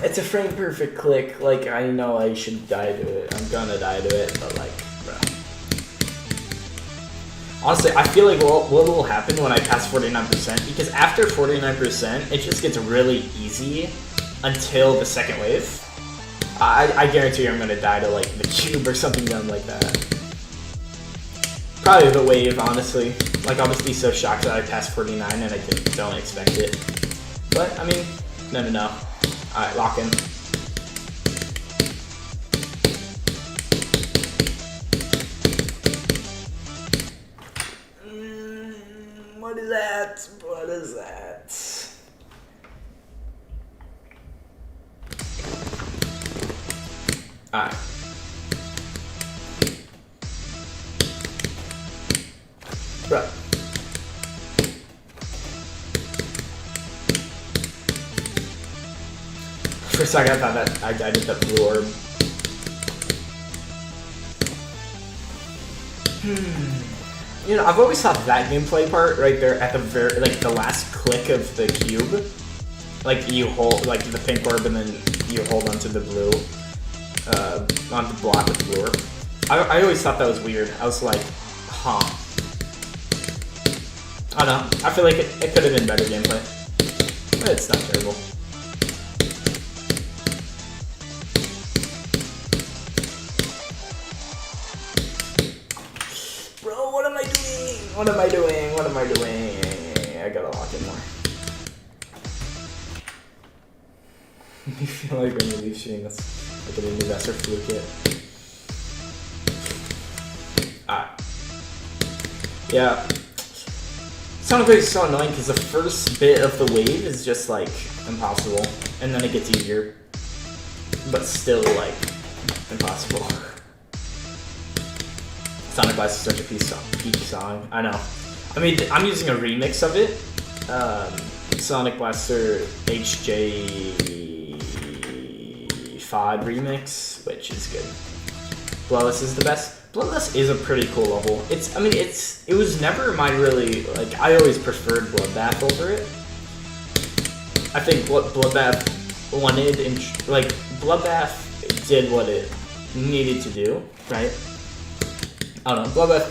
It's a frame perfect click. Like, I know I should die to it. I'm gonna die to it, but like, bro. Honestly, I feel like what will happen when I pass 49%, because after 49%, it just gets really easy until the second wave. I guarantee I'm gonna die to like the cube or something dumb like that. Probably the wave, honestly. Like, I'll just be so shocked that I passed 49 and I don't expect it. But, I mean, no. Alright, lock in. What is that? What is that? Alright. Bro. For a second I thought that I died with that blue orb. You know, I've always thought that gameplay part right there at the very, like, the last click of the cube, like, you hold, like, the pink orb and then you hold onto the blue, onto the block with the blue orb. I always thought that was weird. I was like, huh. I don't know. I feel like it could have been better gameplay, but it's not terrible. Bro, what am I doing? What am I doing? What am I doing? I gotta lock in more. You feel like when you leave shooting, that's like an investor fluke it. Alright. Yeah. Sonic Wave is so annoying because the first bit of the wave is just like impossible, and then it gets easier, but still like impossible. Sonic Blast is such a peak song. I know. I mean, I'm using a remix of it. Sonic Blaster HJ5 remix, which is good. Bloodless is the best. Bloodless is a pretty cool level. It was never my really, like, I always preferred Bloodbath over it. I think what Bloodbath wanted, like, Bloodbath did what it needed to do, right? I don't know, Bloodbath,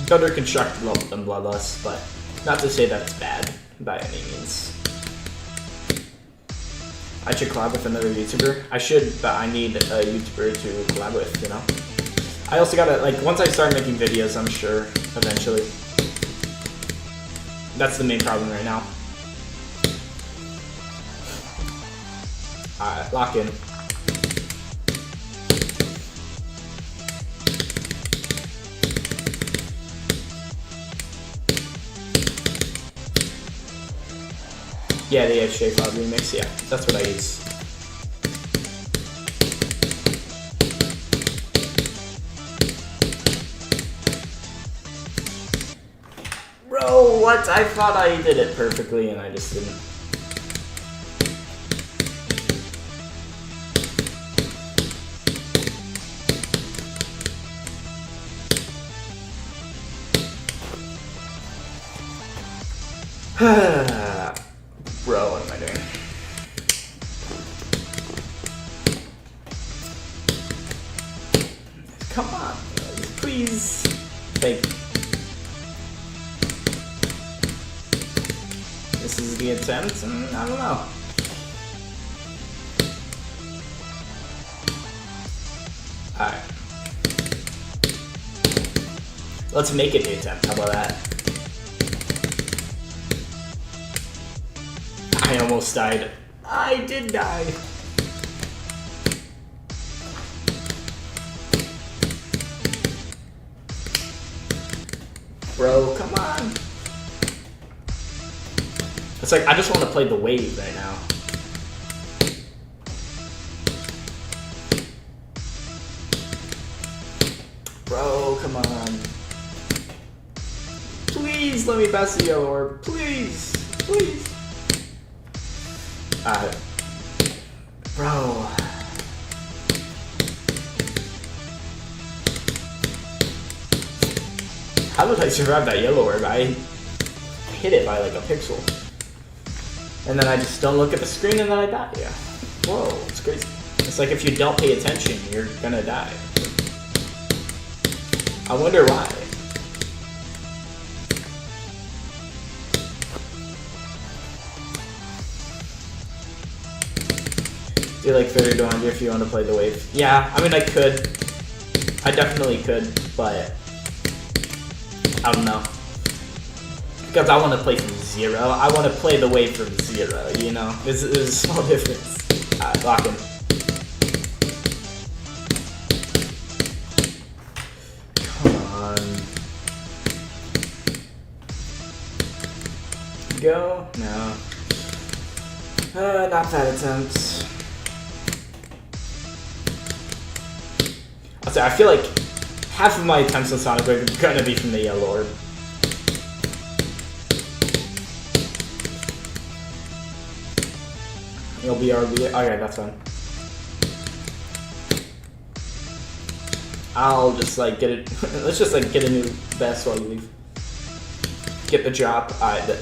better constructed level than Bloodless, but not to say that it's bad by any means. I should collab with another YouTuber. I should, but I need a YouTuber to collab with, you know? I also gotta, like, once I start making videos, I'm sure, eventually. That's the main problem right now. Alright, lock in. Yeah, the HJ5 remix, yeah, that's what I use. Bro, what? I thought I did it perfectly and I just didn't. Bro, what am I doing? Come on, please. Thank you. This is the attempt, and I don't know. Alright. Let's make it the attempt, how about that? I almost died. I did die. Bro, come on. It's like, I just want to play the wave right now. Bro, come on. Please let me pass the yellow orb. Please. Please. Bro. How did I survive that yellow orb? I hit it by like a pixel. And then I just don't look at the screen and then I die, yeah. Whoa, it's crazy. It's like if you don't pay attention, you're gonna die. I wonder why. Do like 30 to 100 if you want to play the wave. Yeah, I mean I could. I definitely could, but I don't know. Because I want to play from 0. I want to play the wave from 0, you know? There's a small difference. Alright, lock in. Come on. Go? No. Not bad attempts. I feel like half of my attempts on Sonic Wave are gonna be from the Yellow Orb. You'll be RB. Okay, that's fine. I'll just like get it. Let's just like get a new best while you leave. Get the drop. I bet.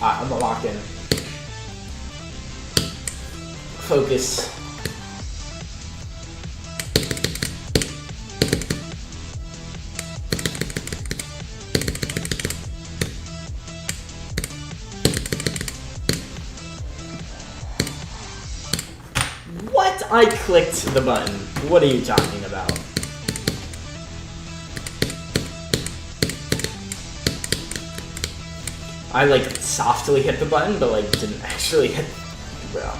I'm gonna lock in. Focus. What? I clicked the button. What are you talking about? I like softly hit the button, but like didn't actually hit. Bro.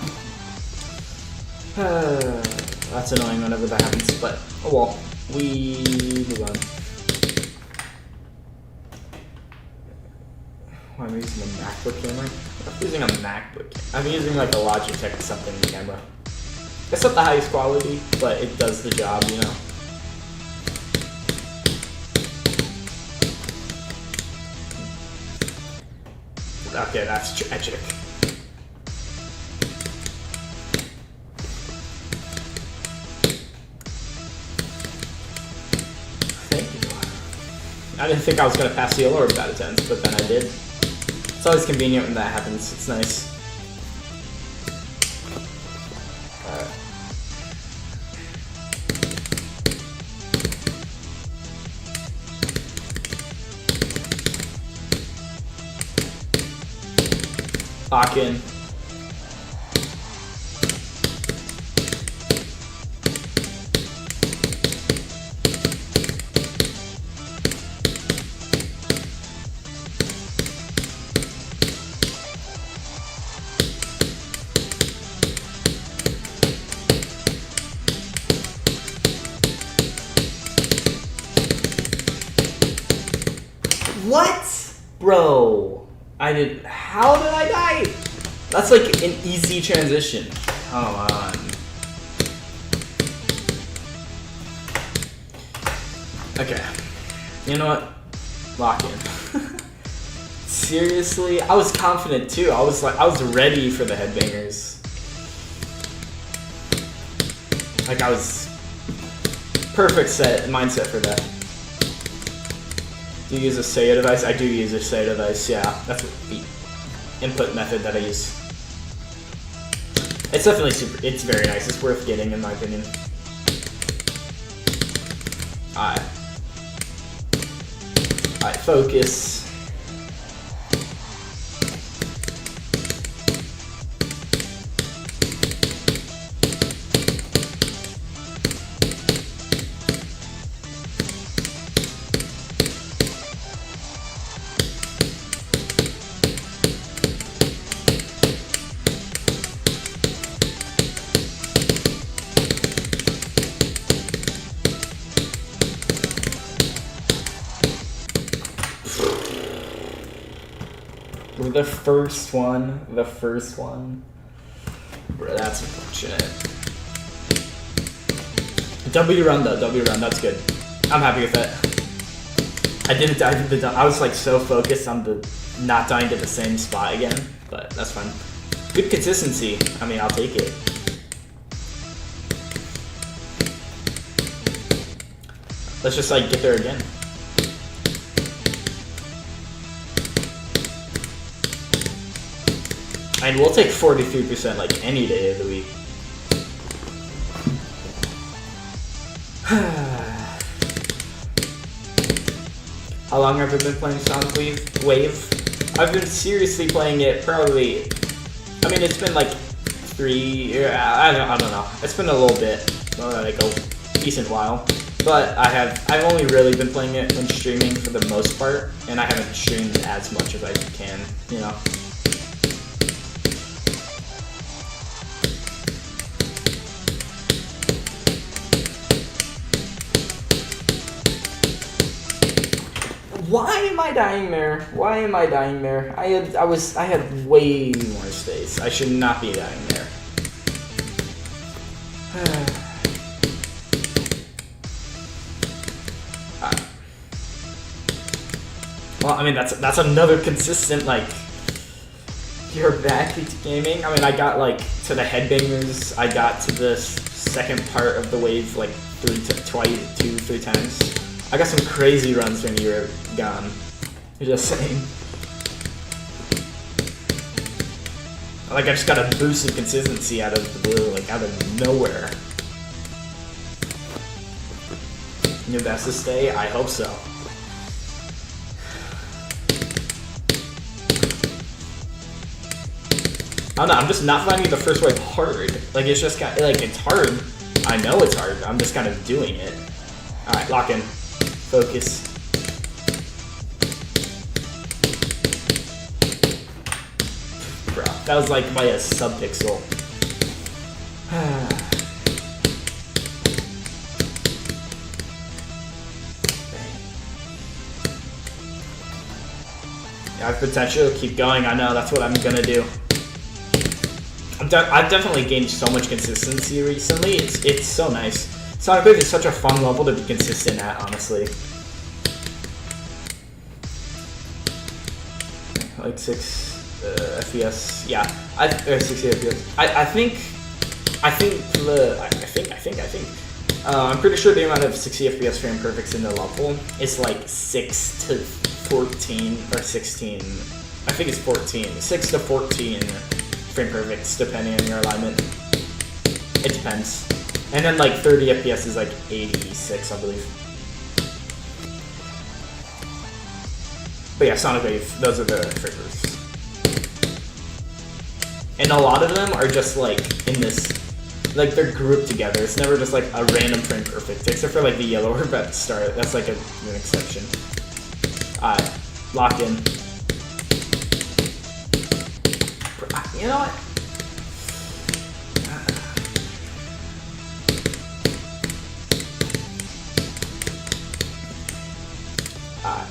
That's annoying whenever that happens, but oh well. We move on. Oh, I'm using a MacBook camera. I'm using a MacBook. I'm using like a Logitech something camera. It's not the highest quality, but it does the job, you know. Okay, that's tragic. Thank you. I didn't think I was going to pass the Yellow Orb out of 10, but then I did. It's always convenient when that happens. It's nice. Lock in. What? Bro, how did I die? That's like an easy transition. Come on. Okay. You know what? Lock in. Seriously? I was confident too. I was ready for the headbangers. Like I was perfect mindset for that. Do you use a SEO device? I do use a SEO device, yeah. That's the input method that I use. It's definitely it's very nice. It's worth getting in my opinion. Alright, focus. The first one. Bro, that's unfortunate. W run though, W run, that's good. I'm happy with that. I didn't die to the I was like so focused on the not dying to the same spot again, but that's fine. Good consistency. I mean, I'll take it. Let's just like get there again. And we'll take 43% like any day of the week. How long have I been playing Sonic Wave? I've been seriously playing it probably, I mean, it's been like I don't know. It's been a little bit, like a decent while. But I've only really been playing it when streaming for the most part, and I haven't streamed as much as I can, you know. Why am I dying there? Why am I dying there? I had way more space. I should not be dying there. Well, I mean that's another consistent like you're back to gaming. I mean I got like to the headbangers. I got to the second part of the wave like 3 times. I got some crazy runs when you were gone. Just saying. Like I just got a boost of consistency out of the blue, like out of nowhere. Your best to stay? I hope so. I don't know, I'm just not finding the first wave hard. Like it's just kind of, like it's hard. I know it's hard. I'm just kind of doing it. All right, lock in. Focus. Bro, that was like by a sub-pixel. Yeah, I have potential to keep going. I know, that's what I'm gonna do. I've definitely gained so much consistency recently. It's so nice. Sonic Wave is such a fun level to be consistent at, honestly. Like 6 FPS, yeah. 60 FPS. I think. I'm pretty sure the amount of 60 FPS frame perfects in the level is like 6 to 14 or 16. I think it's 14. 6 to 14 frame perfects depending on your alignment. It depends. And then like 30 FPS is like 86, I believe. But yeah, Sonic Wave, those are the triggers. And a lot of them are just like in this, like they're grouped together. It's never just like a random frame perfect, except for like the yellow orb at the start. That's like an exception. Alright, lock in. You know what? Alright.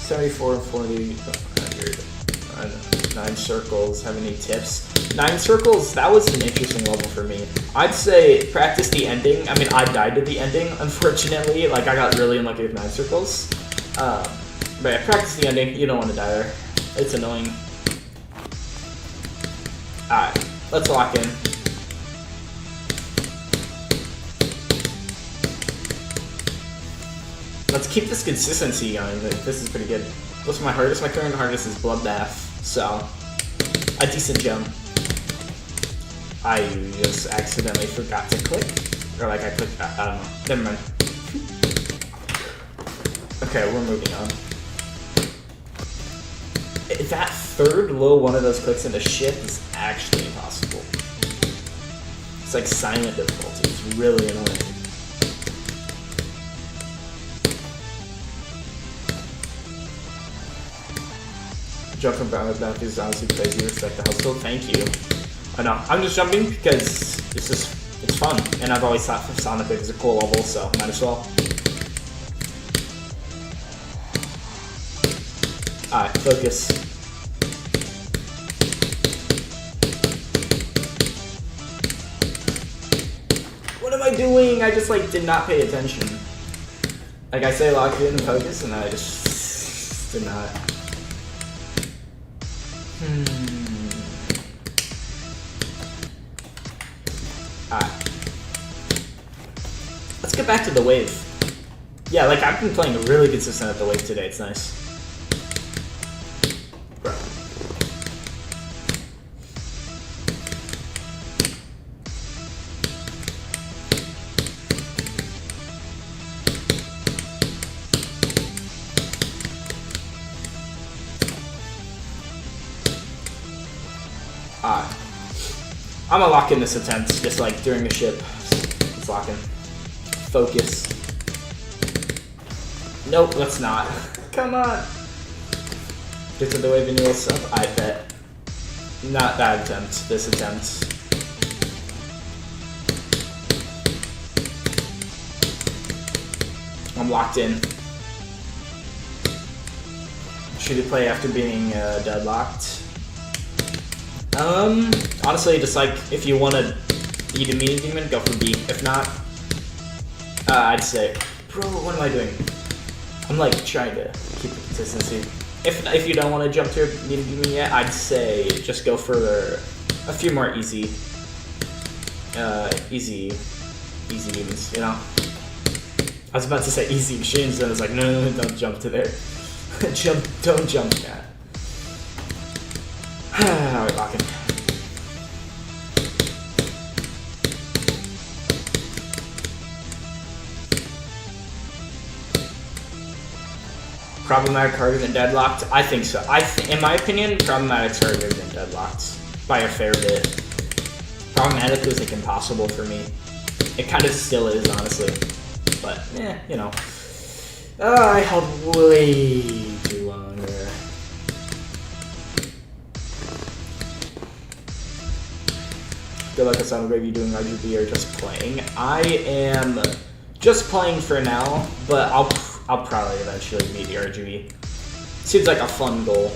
74, 40, 100. 9 circles. Have any tips? 9 circles, that was an interesting level for me. I'd say practice the ending. I mean, I died to the ending, unfortunately. Like, I got really unlucky with 9 circles. But yeah, practice the ending. You don't want to die there. It's annoying. Alright, let's lock in. Let's keep this consistency going. This is pretty good. What's my hardest? My current hardest is Bloodbath, so a decent jump. I just accidentally forgot to click, or like I clicked. I don't know. Never mind. Okay, we're moving on. That third little one of those clicks into ship is actually impossible. It's like silent difficulty. It's really annoying. Jump from Bloodbath is honestly crazy. Respect the hustle. Thank you. I know. I'm just jumping because it's fun, and I've always thought Sonic Wave is a cool level, so might as well. Alright, focus. What am I doing? I just like did not pay attention. Like I say, lock in and focus, and I just did not. Alright. Let's get back to the wave. Yeah, like I've been playing really consistent at the wave today, it's nice. I'm gonna lock in this attempt, just like during the ship. Let's lock in. Focus. Nope, let's not. Come on. Get to the way vanilla stuff. I bet. Not that attempt. This attempt. I'm locked in. Should we play after being deadlocked? Honestly, just like if you want to eat a meat demon, go for B. If not, I'd say, bro, what am I doing? I'm like trying to keep the consistency. If you don't want to jump to a meat demon yet, I'd say just go for a few more easy demons. You know. I was about to say easy machines, and I was like, no, don't jump to there. Don't jump that. Alright, locking. Problematic harder than deadlocked? I think so. In my opinion, problematic's harder than deadlocked by a fair bit. Problematic was like impossible for me. It kind of still is, honestly. But, you know. I held way too long there. Good luck, Asano. Are you doing RGB or just playing? I am just playing for now, but I'll probably eventually meet the RGB. Seems like a fun goal.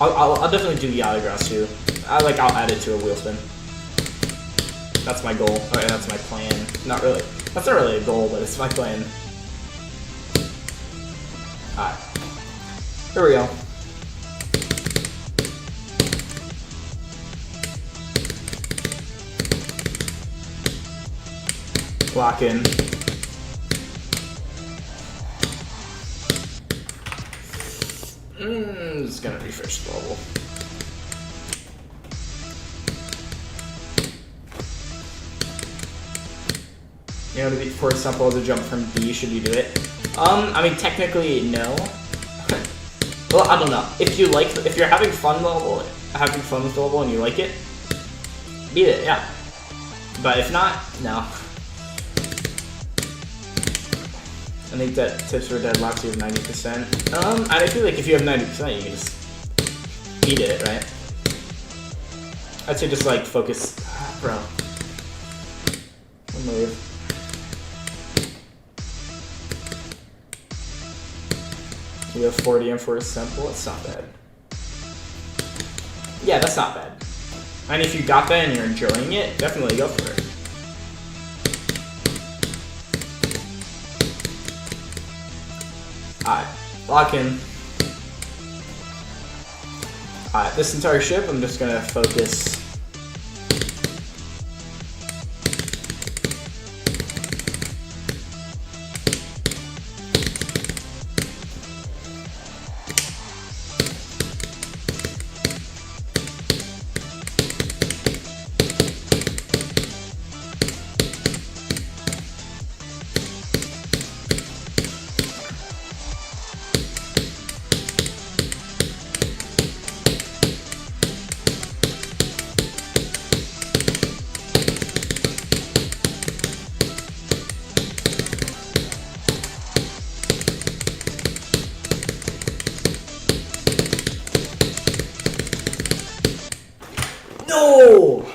I'll definitely do the autographs too. I'll add it to a wheel spin. That's my goal. Okay, that's my plan. Not really. That's not really a goal, but it's my plan. Alright. Here we go. Lock in. It's gonna refresh the level. You know, for example, to jump from B, should you do it? I mean, technically, no. Well, I don't know. If you're having fun with the level and you like it, beat it, yeah. But if not, no. I think that tips for deadlocks, you have 90%. I feel like if you have 90%, you can just beat it, right? I'd say just like focus, bro. One move. You have 40 and for a sample, it's not bad. Yeah, that's not bad. And if you got that and you're enjoying it, definitely go for it. Alright, lock in. Alright, this entire ship, I'm just gonna focus. No!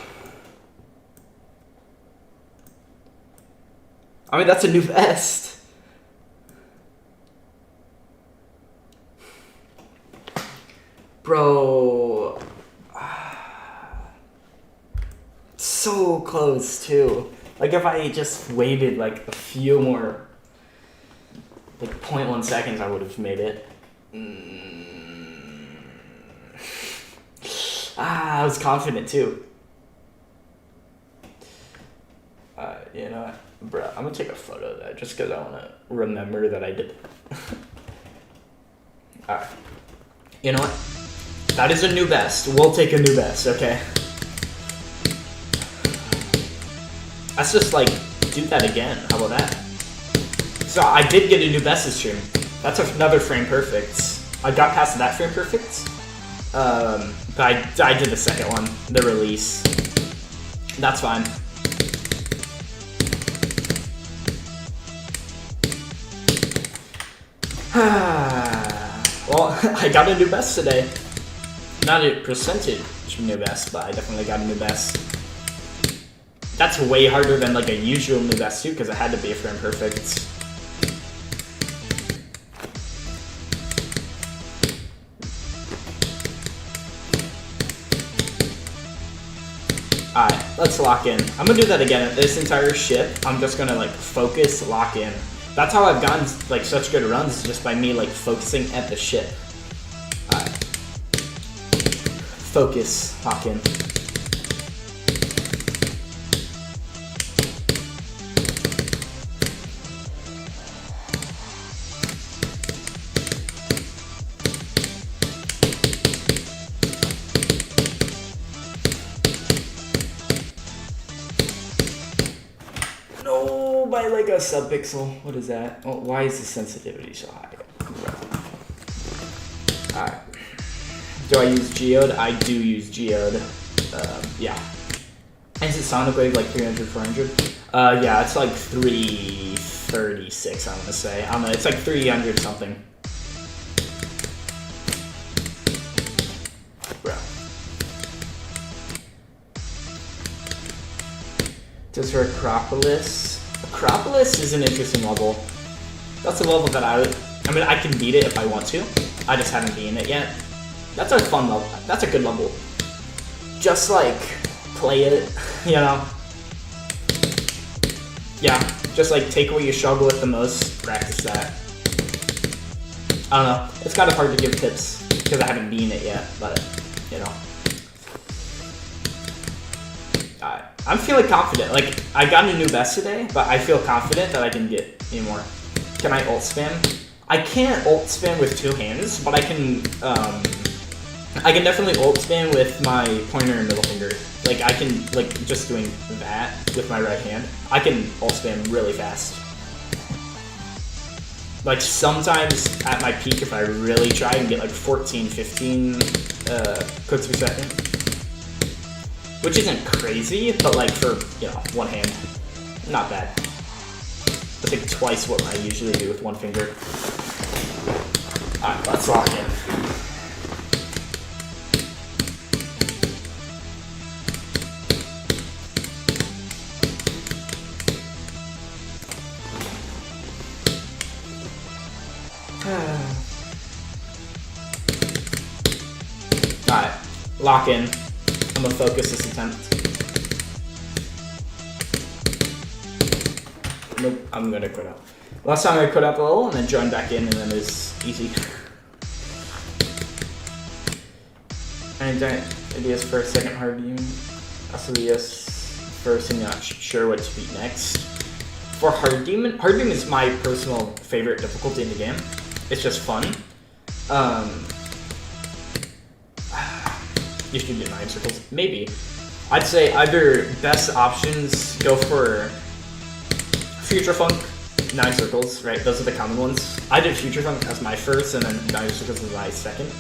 I mean, that's a new vest. Bro. So close, too. Like, if I just waited, like, a few more, like, 0.1 seconds, I would have made it. I was confident too. You know what? Bruh, I'm gonna take a photo of that just because I want to remember that I did it. Alright. You know what? That is a new best. We'll take a new best, okay? Let's just, like, do that again. How about that? So, I did get a new best this stream. That's another frame perfect. I got past that frame perfect. But I did the second one, the release. That's fine. Well, I got a new best today. Not a percentage new best, but I definitely got a new best. That's way harder than like a usual new best too, because it had to be a frame perfect. Alright, let's lock in. I'm gonna do that again. This entire ship, I'm just gonna like focus, lock in. That's how I've gotten like such good runs, just by me like focusing at the ship. Alright. Focus, lock in. No, by like a sub-pixel. What is that? Oh, why is the sensitivity so high? Alright. Do I use Geode? I do use Geode. Yeah. Is it Sonic Wave like 300, 400? Yeah, it's like 336, I'm gonna say. I don't know, it's like 300 something. Bro. Just for Acropolis. Acropolis is an interesting level. That's a level that I mean, I can beat it if I want to. I just haven't beaten it yet. That's a fun level. That's a good level. Just like play it, you know? Yeah, just like take what you struggle with the most, practice that. I don't know. It's kind of hard to give tips because I haven't beaten it yet, but you know. Alright. I'm feeling confident. Like, I got a new best today, but I feel confident that I can get any more. Can I ult spam? I can't ult spam with two hands, but I can definitely ult spam with my pointer and middle finger. Like, I can, like, just doing that with my right hand, I can ult spam really fast. Like, sometimes at my peak, if I really try, I can get like 14, 15 clicks per second. Which isn't crazy, but like for, you know, one hand, not bad. I think twice what I usually do with one finger. Alright, let's lock in. Alright, lock in. I'm gonna focus this attempt. Nope, I'm gonna quit out. Last time I quit out a little and then join back in, and then it's easy. Any ideas for a second hard demon? Also, yes, first I'm not sure what to beat next. For hard demon is my personal favorite difficulty in the game. It's just fun. You should do 9 circles. Maybe. I'd say either best options go for Future Funk, 9 circles, right? Those are the common ones. I did Future Funk as my first, and then 9 circles as my second.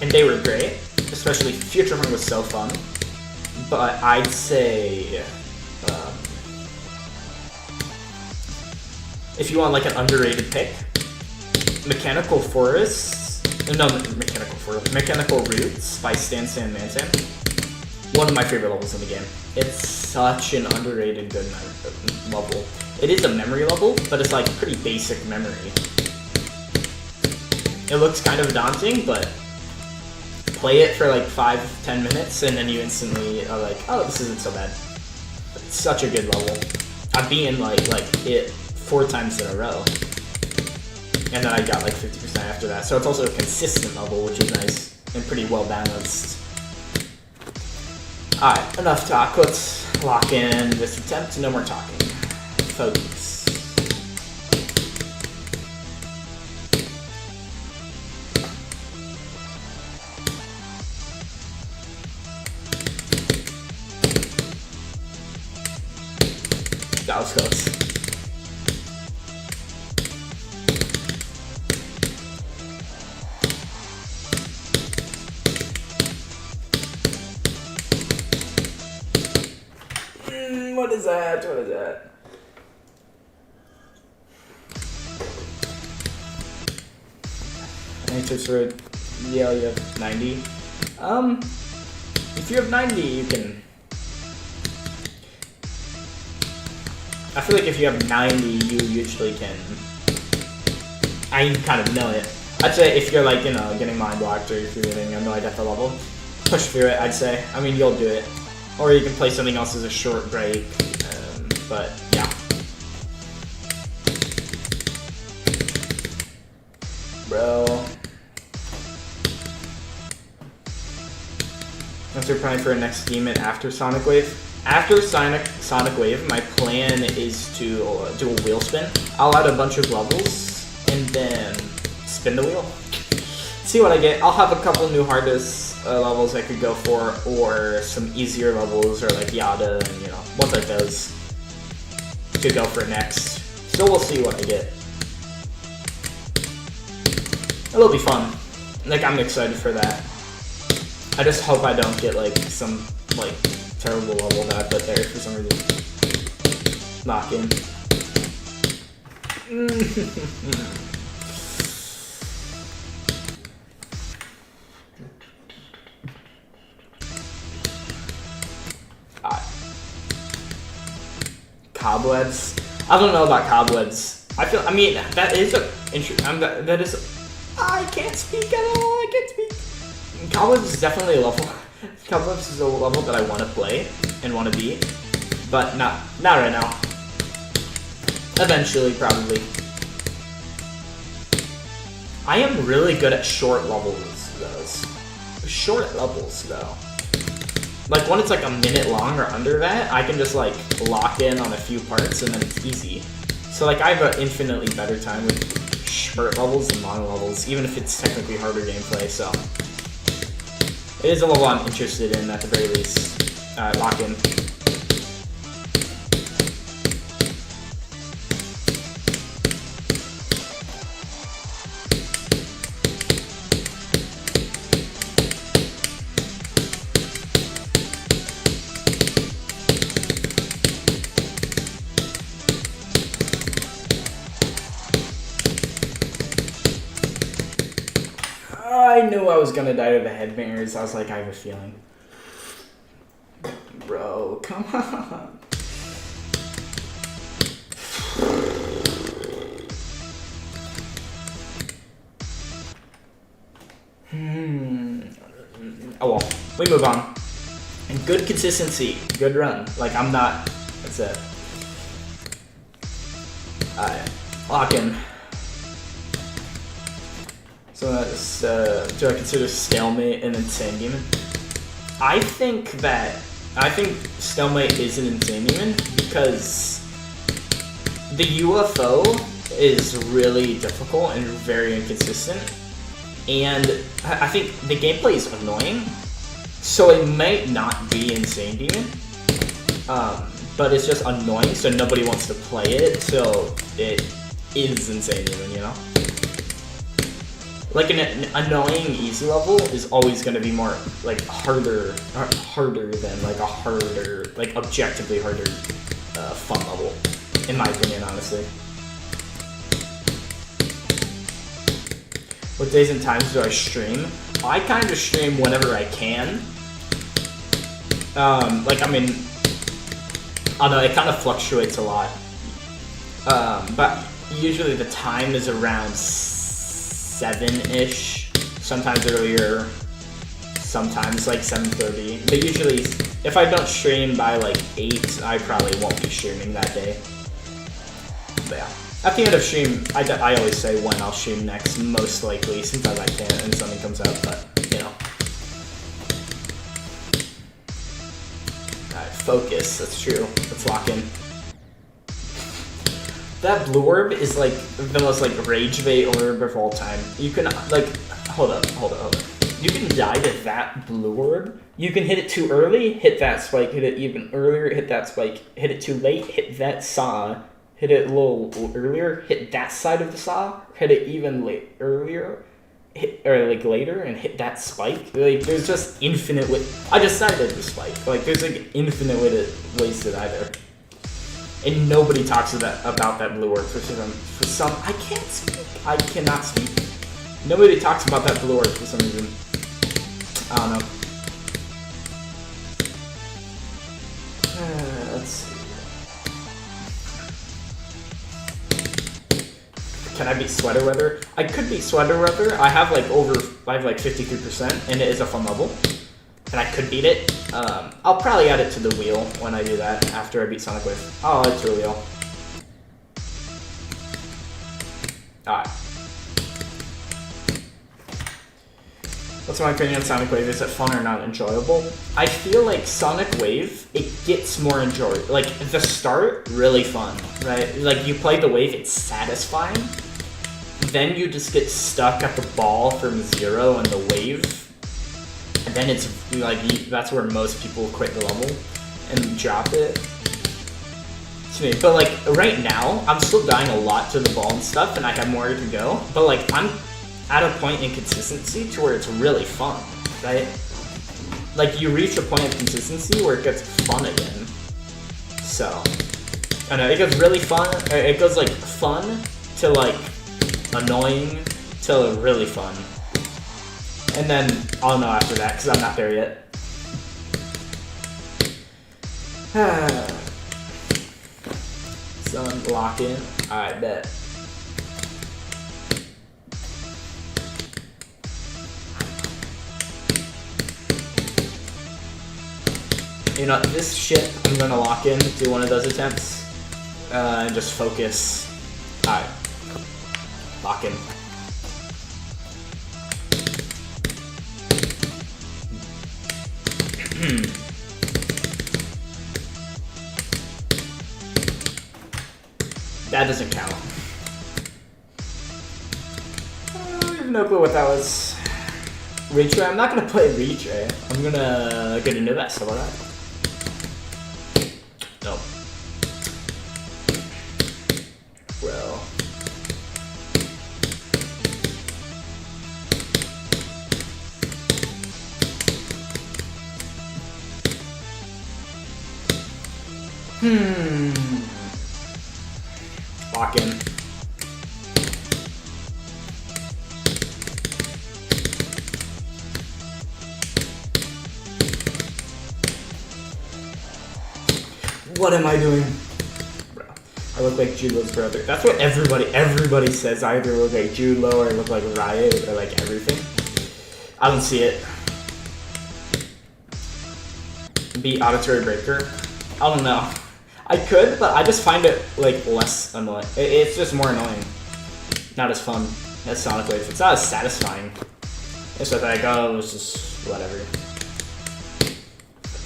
And they were great. Especially Future Funk was so fun. But I'd say if you want like an underrated pick, Mechanical Roots by Stan Mantan. One of my favorite levels in the game. It's such an underrated good level. It is a memory level, but it's like pretty basic memory. It looks kind of daunting, but play it for like 5-10 minutes and then you instantly are like, oh, this isn't so bad. It's such a good level. I've beaten like it 4 times in a row. And then I got like 50% after that. So it's also a consistent level, which is nice and pretty well balanced. Alright, enough talk. Let's lock in this attempt. No more talking. Focus. That was close. that? What is that? Answers for yeah, you have 90. If you have 90, you can. I feel like if you have 90, you usually can. I kind of know it. I'd say if you're like, you know, getting mind blocked or if you're getting annoyed at the level, push through it, I'd say. I mean, you'll do it. Or you can play something else as a short break. But, yeah. Bro. Once you're planning for a next demon after Sonic Wave. After Sonic Wave, my plan is to do a wheel spin. I'll add a bunch of levels and then spin the wheel. See what I get. I'll have a couple new hardest levels I could go for, or some easier levels, or like Yada, and you know, ones like those to go for next. So we'll see what I get. It'll be fun. Like, I'm excited for that. I just hope I don't get like some like terrible level that I put there for some reason. Knock in. Cobwebs. I don't know about cobwebs. I mean, that is a that is. I can't speak at all. I can't speak. Cobwebs is definitely a level. Cobwebs is a level that I want to play and want to beat, but not right now. Eventually, probably. I am really good at short levels, though. Short levels, though. Like, when it's like a minute long or under that, I can just like lock in on a few parts and then it's easy. So like, I have an infinitely better time with short levels than long levels, even if it's technically harder gameplay, so. It is a level I'm interested in, at the very least. Lock in. I knew I was gonna die to the headbangers. I was like, I have a feeling. Bro, come on. Oh well, we move on. And good consistency, good run. Like, I'm not, that's it. Alright, lock in. So that's, do I consider Stalemate an Insane Demon? I think Stalemate is an Insane Demon because the UFO is really difficult and very inconsistent, and I think the gameplay is annoying, so it might not be Insane Demon, but it's just annoying, so nobody wants to play it, so it is Insane Demon, you know? Like, an annoying easy level is always going to be more, like, harder than, like, a harder, like, objectively harder fun level, in my opinion, honestly. What days and times do I stream? I kind of stream whenever I can. Like, I mean, I don't know, it kind of fluctuates a lot. But usually the time is around 7-ish, sometimes earlier, sometimes like 7:30. But usually, if I don't stream by like 8, I probably won't be streaming that day. But yeah, at the end of stream, I always say when I'll stream next, most likely. Sometimes I can't and something comes up, but you know. Alright, focus, that's true. Let's lock in. That blue orb is like the most like rage bait orb of all time. You can like, hold up. You can die to that blue orb. You can hit it too early, hit that spike, hit it even earlier, hit that spike, hit it too late, hit that saw, hit it a little earlier, hit that side of the saw, hit it even earlier, or like later, and hit that spike. Like, there's just infinite way. I decided the spike. Like, there's like infinite ways to die there. And nobody talks about that blue orb for some. I can't speak. I cannot speak. Nobody talks about that blue orb for some reason. I don't know. Let's see. Can I beat Sweater Weather? I could beat Sweater Weather. I have like 53%, and it is a fun level. And I could beat it. I'll probably add it to the wheel when I do that after I beat Sonic Wave. I'll add it to the wheel. Alright. What's my opinion on Sonic Wave? Is it fun or not enjoyable? I feel like Sonic Wave, it gets more enjoyable. Like, the start, really fun, right? Like, you play the wave, it's satisfying. Then you just get stuck at the ball from 0 and the wave. And then it's like, that's where most people quit the level and drop it. To me. But like, right now, I'm still dying a lot to the ball and stuff, and I have more to go. But like, I'm at a point in consistency to where it's really fun, right? Like, you reach a point of consistency where it gets fun again. So, I know, it goes really fun, it goes like fun to like annoying to really fun. And then I'll know after that, because I'm not there yet. Sun lock in. Alright, bet. You know, this shit, I'm gonna lock in, do one of those attempts, and just focus. Alright. Lock in. That doesn't count. I have no clue what that was. Retray? I'm not gonna play Retray. I'm gonna get into that, so about that. Nope. Well. Lock in. What am I doing? Bro, I look like Jude Low's brother. That's what everybody says. I either look like Jude Law or I look like Riot or like everything. I don't see it. Beat Auditory Breaker. I don't know. I could, but I just find it like less annoying. It's just more annoying. Not as fun as Sonic Wave. It's not as satisfying. It's like, oh, it's just whatever.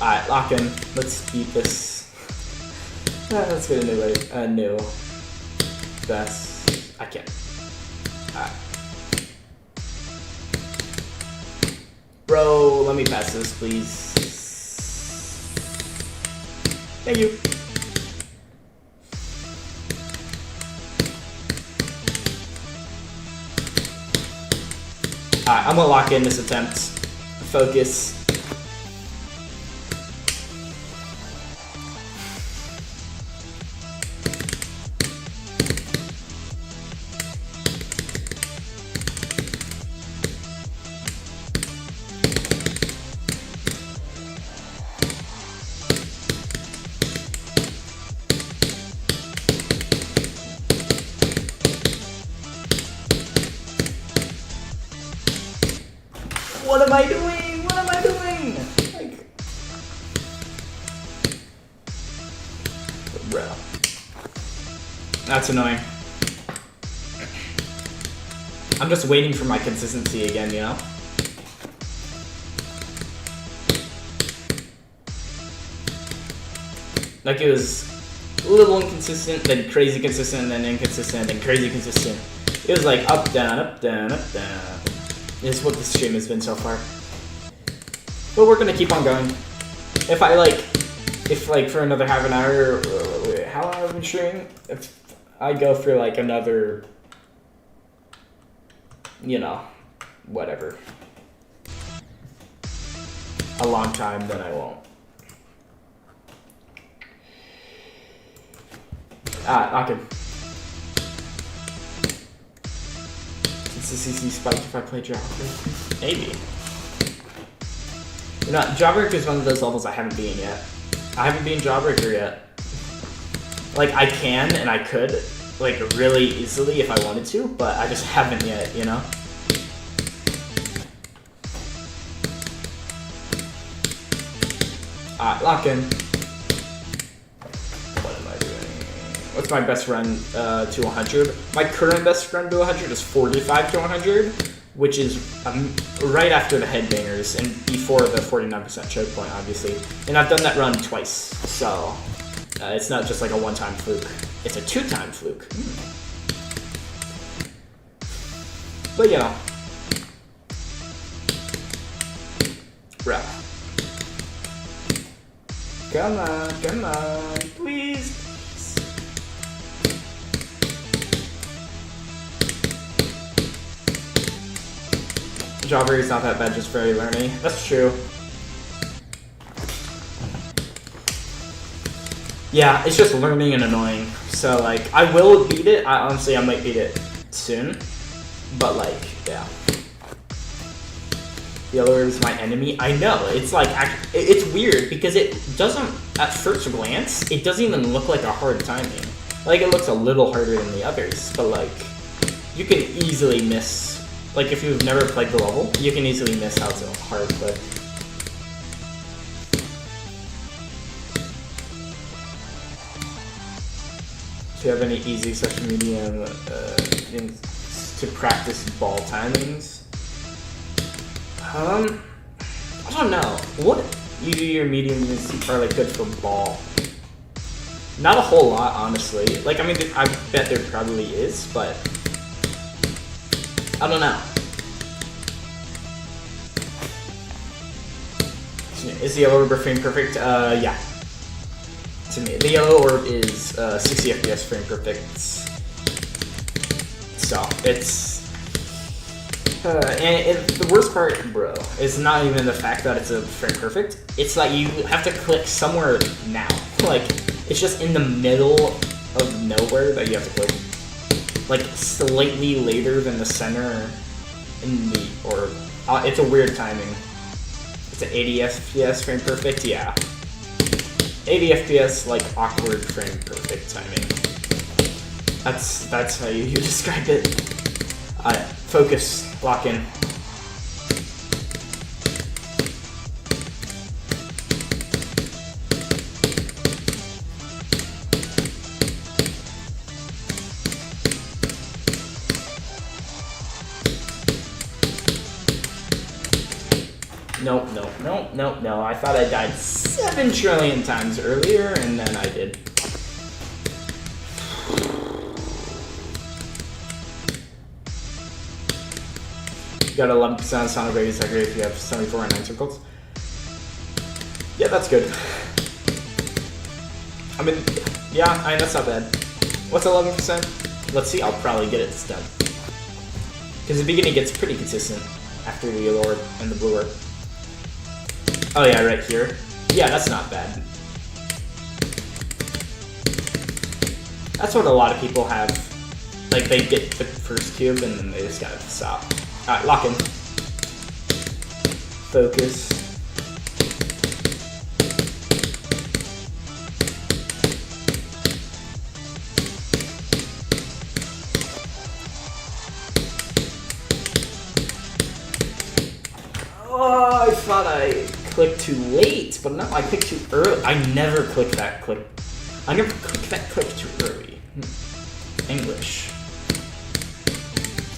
Alright, lock in. Let's beat this. Let's get a new best. I can't. Alright. Bro, let me pass this, please. Thank you. Alright, I'm gonna lock in this attempt. Focus. What am I doing? What am I doing? Like, bro, that's annoying. I'm just waiting for my consistency again, you know? Like, it was a little inconsistent, then crazy consistent, then inconsistent, then crazy consistent. It was like up, down, up, down, up, down. Is what this stream has been so far. But we're gonna keep on going. If for another half an hour, how long have I been streaming? If I go for like another, you know, whatever, a long time, then I won't. Lock in. It's the CC spike if I play Jawbreaker. Maybe. You know, Jawbreaker is one of those levels I haven't beaten yet. I haven't beaten Jawbreaker yet. Like, I can and I could, like, really easily if I wanted to, but I just haven't yet, you know? Lock in. What am I doing? What's my best run to 100? My current best run to 100 is 45 to 100, which is right after the headbangers and before the 49% choke point, obviously. And I've done that run twice, so it's not just like a one-time fluke. It's a two-time fluke. But you know. Rep. Come on, please. Jawbreaker is not that bad, just very learny. That's true. Yeah, it's just learning and annoying. So, like, I will beat it. Honestly, I might beat it soon. But, like, yeah. Yellow is my enemy. I know, it's like, it's weird because it doesn't, at first glance, it doesn't even look like a hard timing. Like, it looks a little harder than the others, but like, you can easily miss, like if you've never played the level, you can easily miss how it's a hard clip. Do you have any easy/medium things to practice ball timings? I don't know. What easy or medium are like good for ball? Not a whole lot, honestly. Like, I mean, I bet there probably is, but I don't know. Is the yellow orb frame perfect? Yeah. To me, the yellow orb is 60 FPS frame perfect. So it's. And the worst part, bro, is not even the fact that it's a frame perfect. It's like you have to click somewhere now. Like, it's just in the middle of nowhere that you have to click. Like, slightly later than the center in the orb. It's a weird timing. It's an 80 FPS frame perfect? Yeah. 80 FPS, like, awkward frame perfect timing. That's how you describe it. Focus. Lock in. No. I thought I died 7 trillion times earlier, and then I did. You got 11% Sonic Radius accuracy if you have 74 and 9 circles. Yeah, that's good. I mean, yeah, that's not bad. What's 11%? Let's see, I'll probably get it this time. Because the beginning gets pretty consistent after the yellow orb and the blue orb. Oh yeah, right here. Yeah, that's not bad. That's what a lot of people have. Like, they get the first cube and then they just gotta stop. Alright, lock in. Focus. Oh, I thought I clicked too late, but no, I clicked too early. I never click that click. I never click that click too early. English.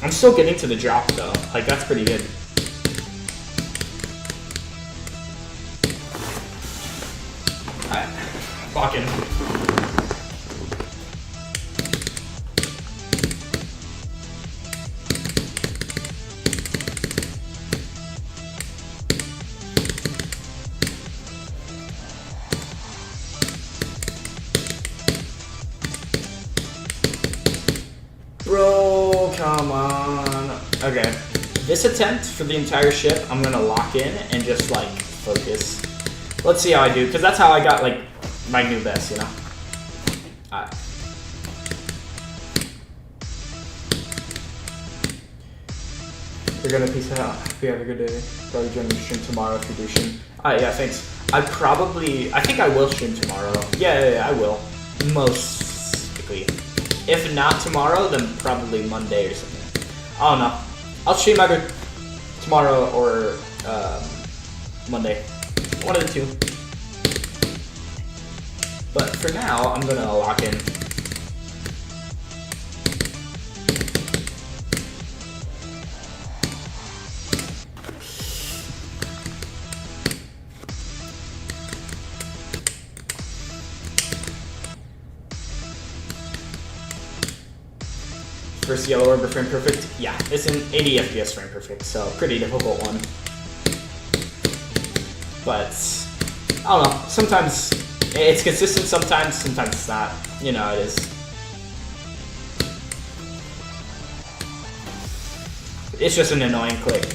I'm still getting to the drop though. Like, that's pretty good. Alright, lock in. Bro, come on. Okay, this attempt for the entire ship, I'm gonna lock in and just like focus. Let's see how I do, because that's how I got like my new best, you know? Alright. You're gonna peace out. Hope you have a good day. Probably join the stream tomorrow if you do stream. Yeah, thanks. I think I will stream tomorrow. Yeah, I will. Most likely. If not tomorrow, then probably Monday or something. I don't know. I'll stream either tomorrow or Monday. One of the two. But for now, I'm gonna lock in. First yellow orb frame perfect? Yeah, it's an 80 FPS frame perfect, so pretty difficult one. But, I don't know, sometimes it's consistent, sometimes it's not. You know, it is. It's just an annoying click.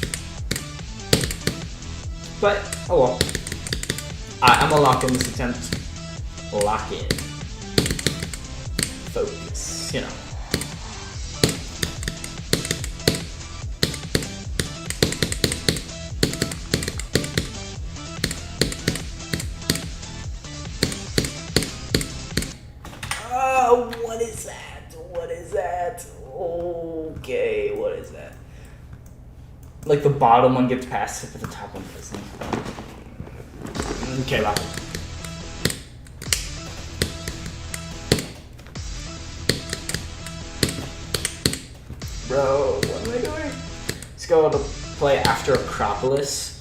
But, oh well. I'm gonna lock in this attempt. Lock in. Focus, you know. What is that? What is that? Okay, what is that? Like the bottom one gets past it, but the top one doesn't. Okay, lock it. Bro, what am I doing? Let's go to play after Acropolis.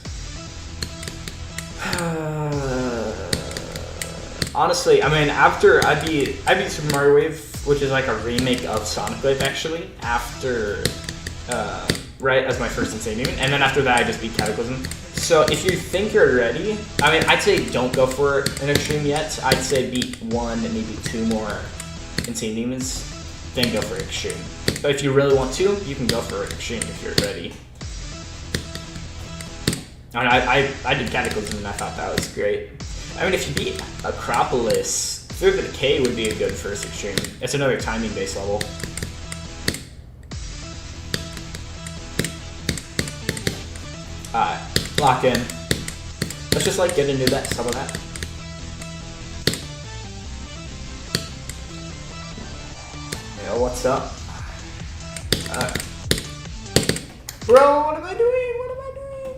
Honestly, I mean, after I beat Super Mario Wave, which is like a remake of Sonic Wave, actually, after, right, as my first Insane Demon, and then after that, I just beat Cataclysm. So if you think you're ready, I mean, I'd say don't go for an Extreme yet. I'd say beat 1 and maybe 2 more Insane Demons, then go for Extreme. But if you really want to, you can go for Extreme if you're ready. And I did Cataclysm and I thought that was great. I mean, if you beat Acropolis, Through the Decay would be a good first Extreme. It's another timing-based level. Alright, lock in. Let's just like get into that, some of that. Yo, what's up? Bro, what am I doing? What am I doing?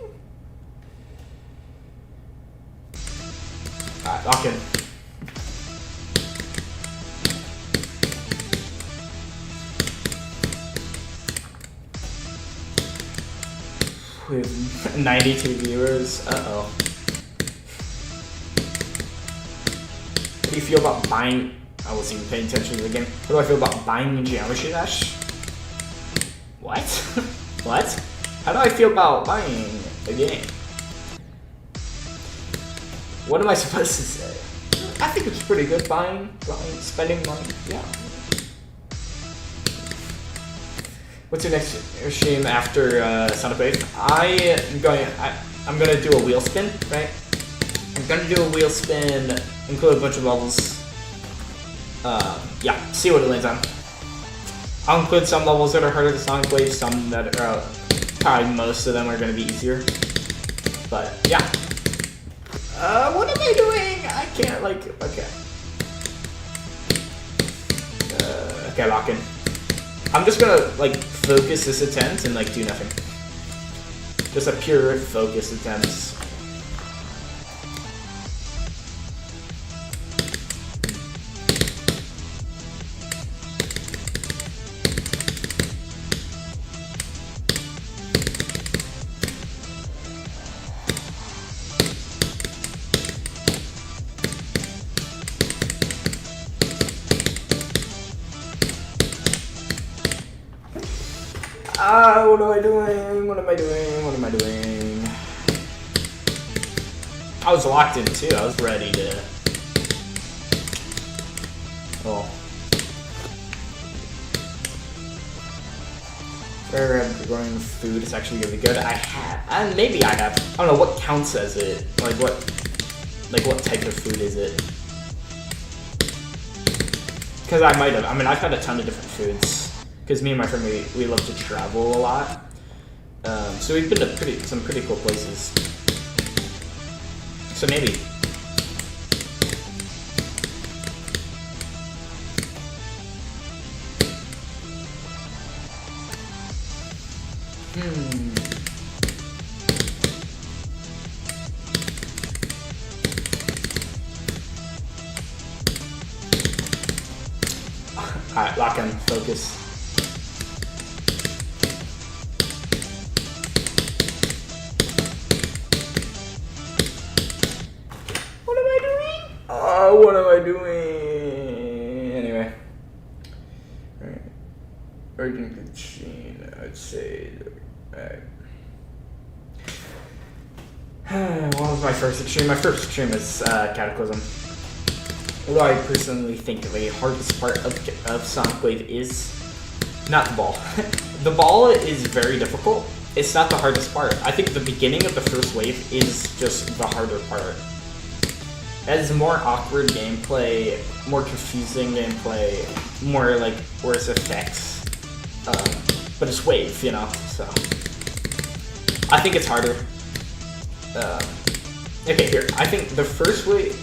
Alright, lock in. With 92 viewers, uh-oh. What do you feel about buying? I wasn't even paying attention to the game. What do I feel about buying Geometry Dash? What? What? How do I feel about buying a game? What am I supposed to say? I think it's pretty good buying, spending money, yeah. What's your next stream after Sonic Wave? I'm gonna do a wheel spin, right? I'm gonna do a wheel spin, include a bunch of levels. Yeah, see what it lands on. I'll include some levels that are harder to Sonic Wave, some that are probably most of them are gonna be easier. But yeah. What am I doing? I can't okay. Okay, lock in. I'm just gonna focus this attempt and do nothing. Just a pure focus attempt. What am I doing? What am I doing? What am I doing? I was locked in too. I was ready to. Oh. Where I'm growing food is actually gonna be good. I have, and maybe I have. I don't know what counts as it. What type of food is it? Because I might have. I mean, I've had a ton of different foods. Because me and my friend, we love to travel a lot. So we've been to some pretty cool places. So maybe. Alright, lock in, focus. What am I doing? Oh, what am I doing? Anyway. Alright. Urgent machine, I'd say. Alright. What was my first extreme? My first extreme is Cataclysm. What do I personally think the hardest part of Sonic Wave is? Not the ball. The ball is very difficult. It's not the hardest part. I think the beginning of the first wave is just the harder part. It has more awkward gameplay, more confusing gameplay, more like worse effects. But it's wave, you know, so. I think it's harder. Okay, here. I think the first wave,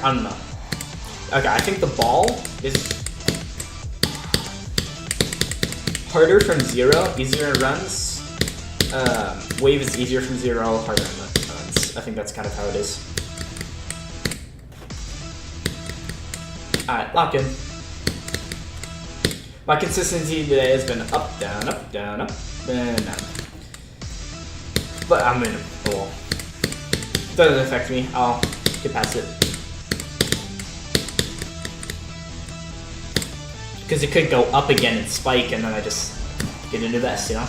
I don't know. Okay, I think the ball is harder from 0, easier in runs. Wave is easier from 0, harder in runs. I think that's kind of how it is. Alright, lock in. My consistency today has been up, down, up, down, up, and down. But I'm in a wall. Doesn't affect me. I'll get past it. Because it could go up again and spike, and then I just get into best, you know?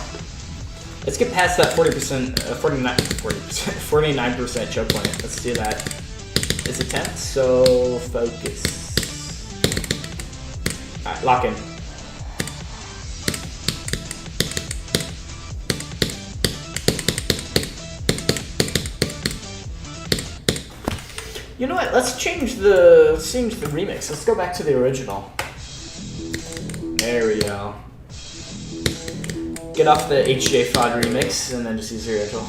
Let's get past that 49% choke point. Let's do that. It's a 10, so focus. Alright, lock in. You know what? Let's change the remix. Let's go back to the original. There we go. Get off the HJ FOD remix and then just use the original.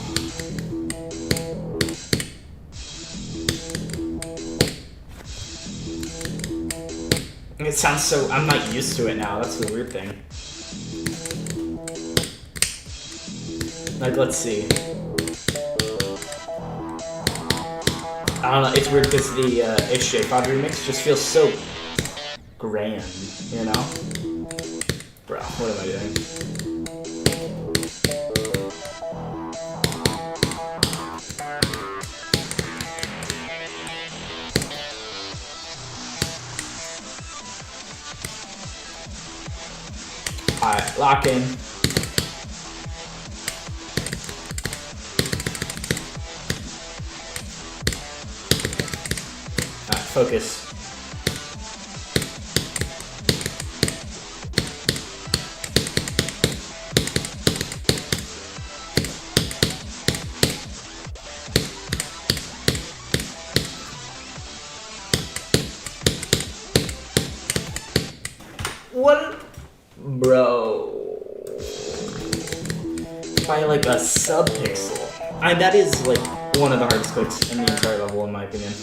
It sounds so. I'm not used to it now. That's the weird thing. Like, let's see. I don't know. It's weird because the HJ FOD remix just feels so grand, you know? Bro, what am I doing? Alright, lock in. Alright, focus. What? Bro. By like a sub-pixel. That is like one of the hardest clicks in the entire level in my opinion.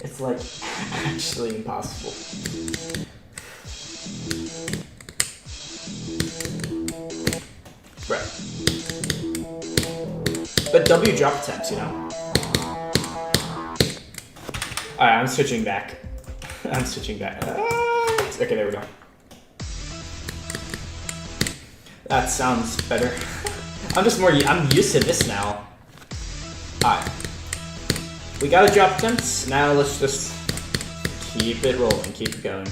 It's like actually impossible. Right. But W drop attempts, you know? Alright, I'm switching back. I'm switching back. Okay, there we go. That sounds better. I'm used to this now. Alright. We got a drop attempts. Now let's just keep it rolling, keep it going.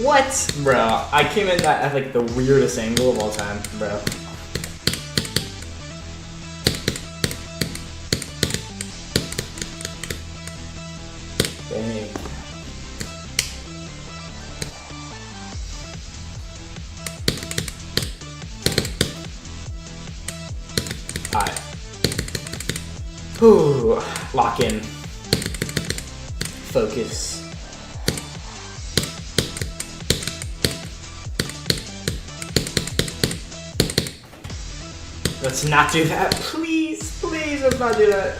What? Bro, I came in at like the weirdest angle of all time, bro. Dang. Alright. Ooh, lock in. Focus. Let's not do that. Please, please, let's not do that.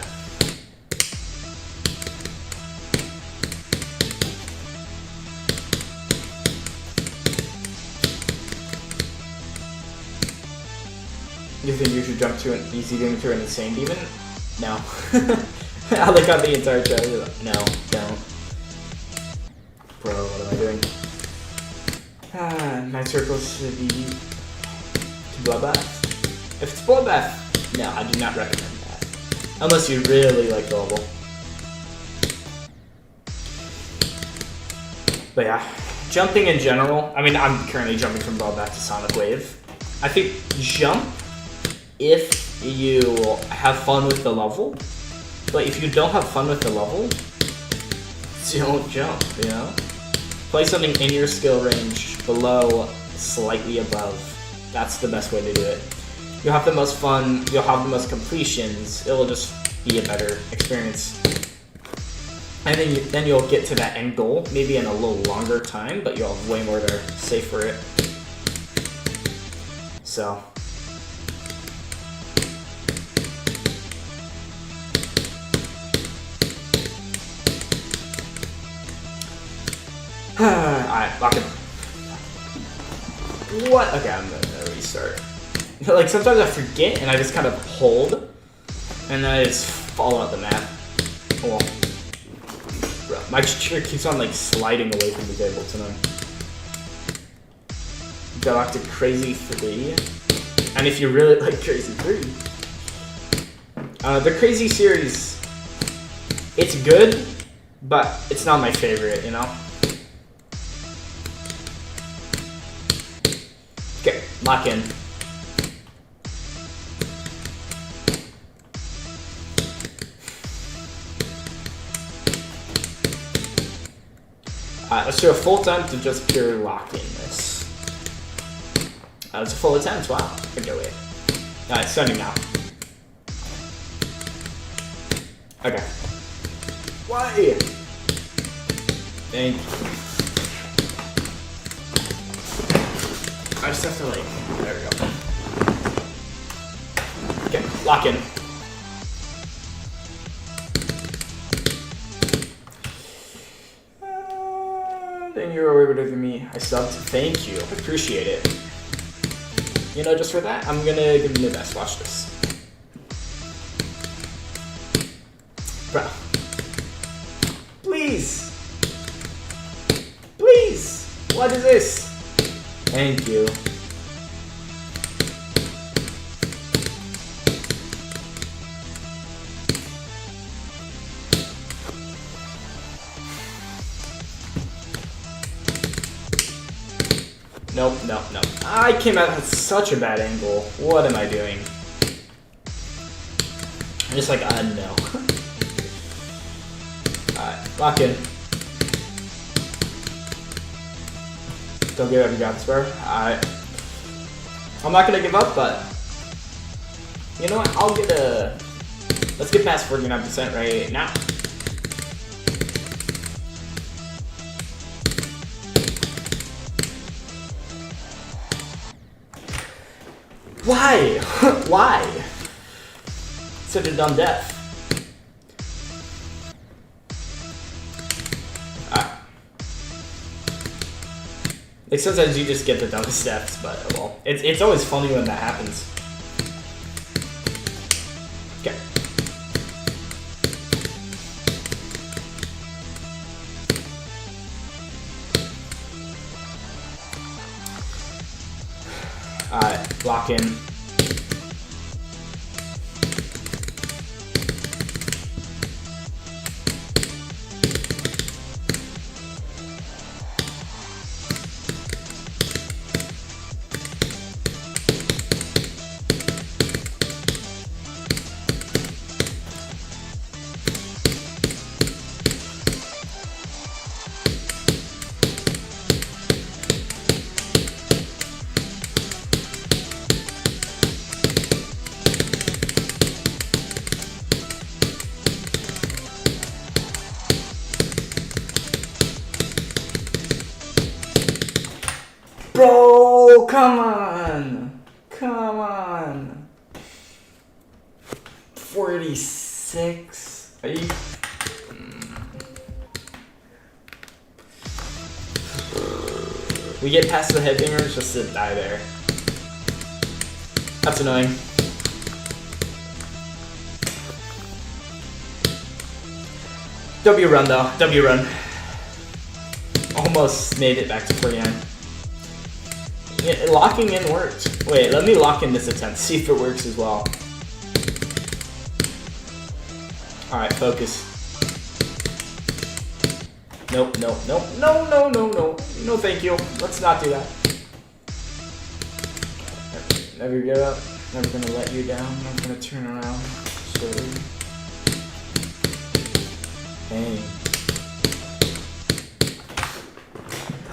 You think you should jump to an easy demon to an insane demon? No. I look at the entire chat. No, don't. Bro, what am I doing? Nine circles to be to Bloodbath. If it's Bloodbath, no, I do not recommend that. Unless you really like the level. But yeah, jumping in general. I mean, I'm currently jumping from Bloodbath to Sonic Wave. I think jump if you have fun with the level. But if you don't have fun with the level, don't jump, you know? Play something in your skill range, below, slightly above. That's the best way to do it. You'll have the most fun, you'll have the most completions, it'll just be a better experience. And then you'll get to that end goal, maybe in a little longer time, but you'll have way more to say for it. So. Alright, lock it. What? Okay, I'm gonna restart. Like, sometimes I forget and I just kind of hold, and then I just fall out the map. Oh, well. My chair keeps on, like, sliding away from the table tonight. Galactic Crazy 3. And if you really like Crazy 3, the Crazy series, it's good, but it's not my favorite, you know? Okay, lock in. Let's do a full attempt to just pure lock in this. It's a full attempt, wow. Okay, wait. It's sending now. Okay. Why? Thank you. I just have to, like, there we go. Okay, lock in. Then you were able to give me a sub. Thank you. Appreciate it. You know, just for that, I'm gonna give you the best. Watch this. Bro. Please. Please. What is this? Thank you. Nope, nope, nope. I came out at such a bad angle. What am I doing? I'm just like, no. Alright, lock in. Don't give up, you got this, bro. Alright. I'm not gonna give up, but you know what? I'll get a. Let's get past 49% right now. Why? Why? Such a dumb death. Like, sometimes you just get the dumbest deaths, but well, it's always funny when that happens. Okay. Alright, lock in. Oh, come on. Come on. 46. Are you... We get past the headbangers just to die there. That's annoying. W run though, W run. Almost made it back to 49. Yeah, locking in worked. Wait, let me lock in this attempt, see if it works as well. Alright, focus. Nope, nope, nope, no, no, no, no. No, thank you. Let's not do that. Never give up. Never gonna let you down. Never gonna turn around. Slowly. Hey.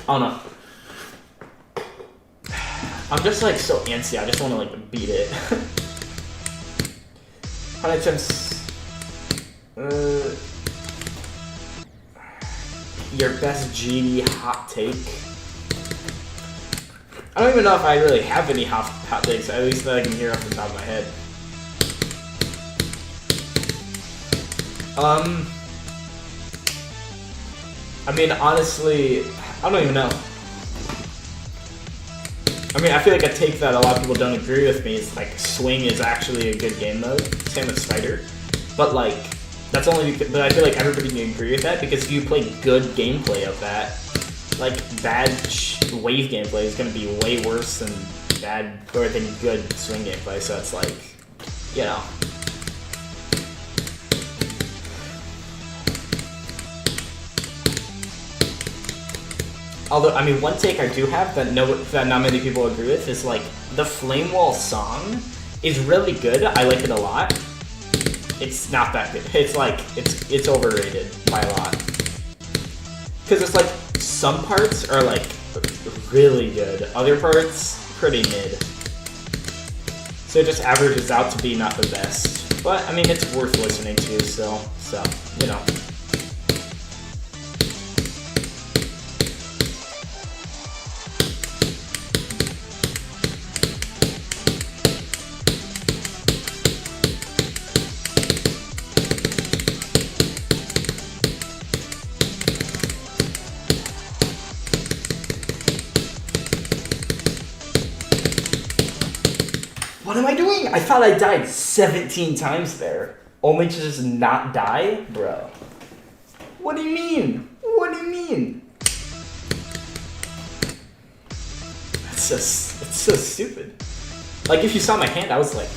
Oh no. I'm just like so antsy. I just want to like beat it. 100 attempts. Your best GD hot take. I don't even know if I really have any hot takes, at least that I can hear off the top of my head. I mean, honestly, I don't even know. I mean, I feel like a take that a lot of people don't agree with me is like swing is actually a good game mode. Same with Spider. But like, that's only because, but I feel like everybody can agree with that because if you play good gameplay of that, like bad wave gameplay is going to be way worse than than good swing gameplay. So it's like, you know. Although, I mean, one take I do have that not many people agree with is like the Flame Wall song is really good. I like it a lot. It's not that good. It's like it's overrated by a lot. Because it's like some parts are like really good, other parts pretty mid. So it just averages out to be not the best. But I mean, it's worth listening to still. So you know. What am I doing? I thought I died 17 times there. Only to just not die? Bro. What do you mean? What do you mean? It's so stupid. Like, if you saw my hand, I was like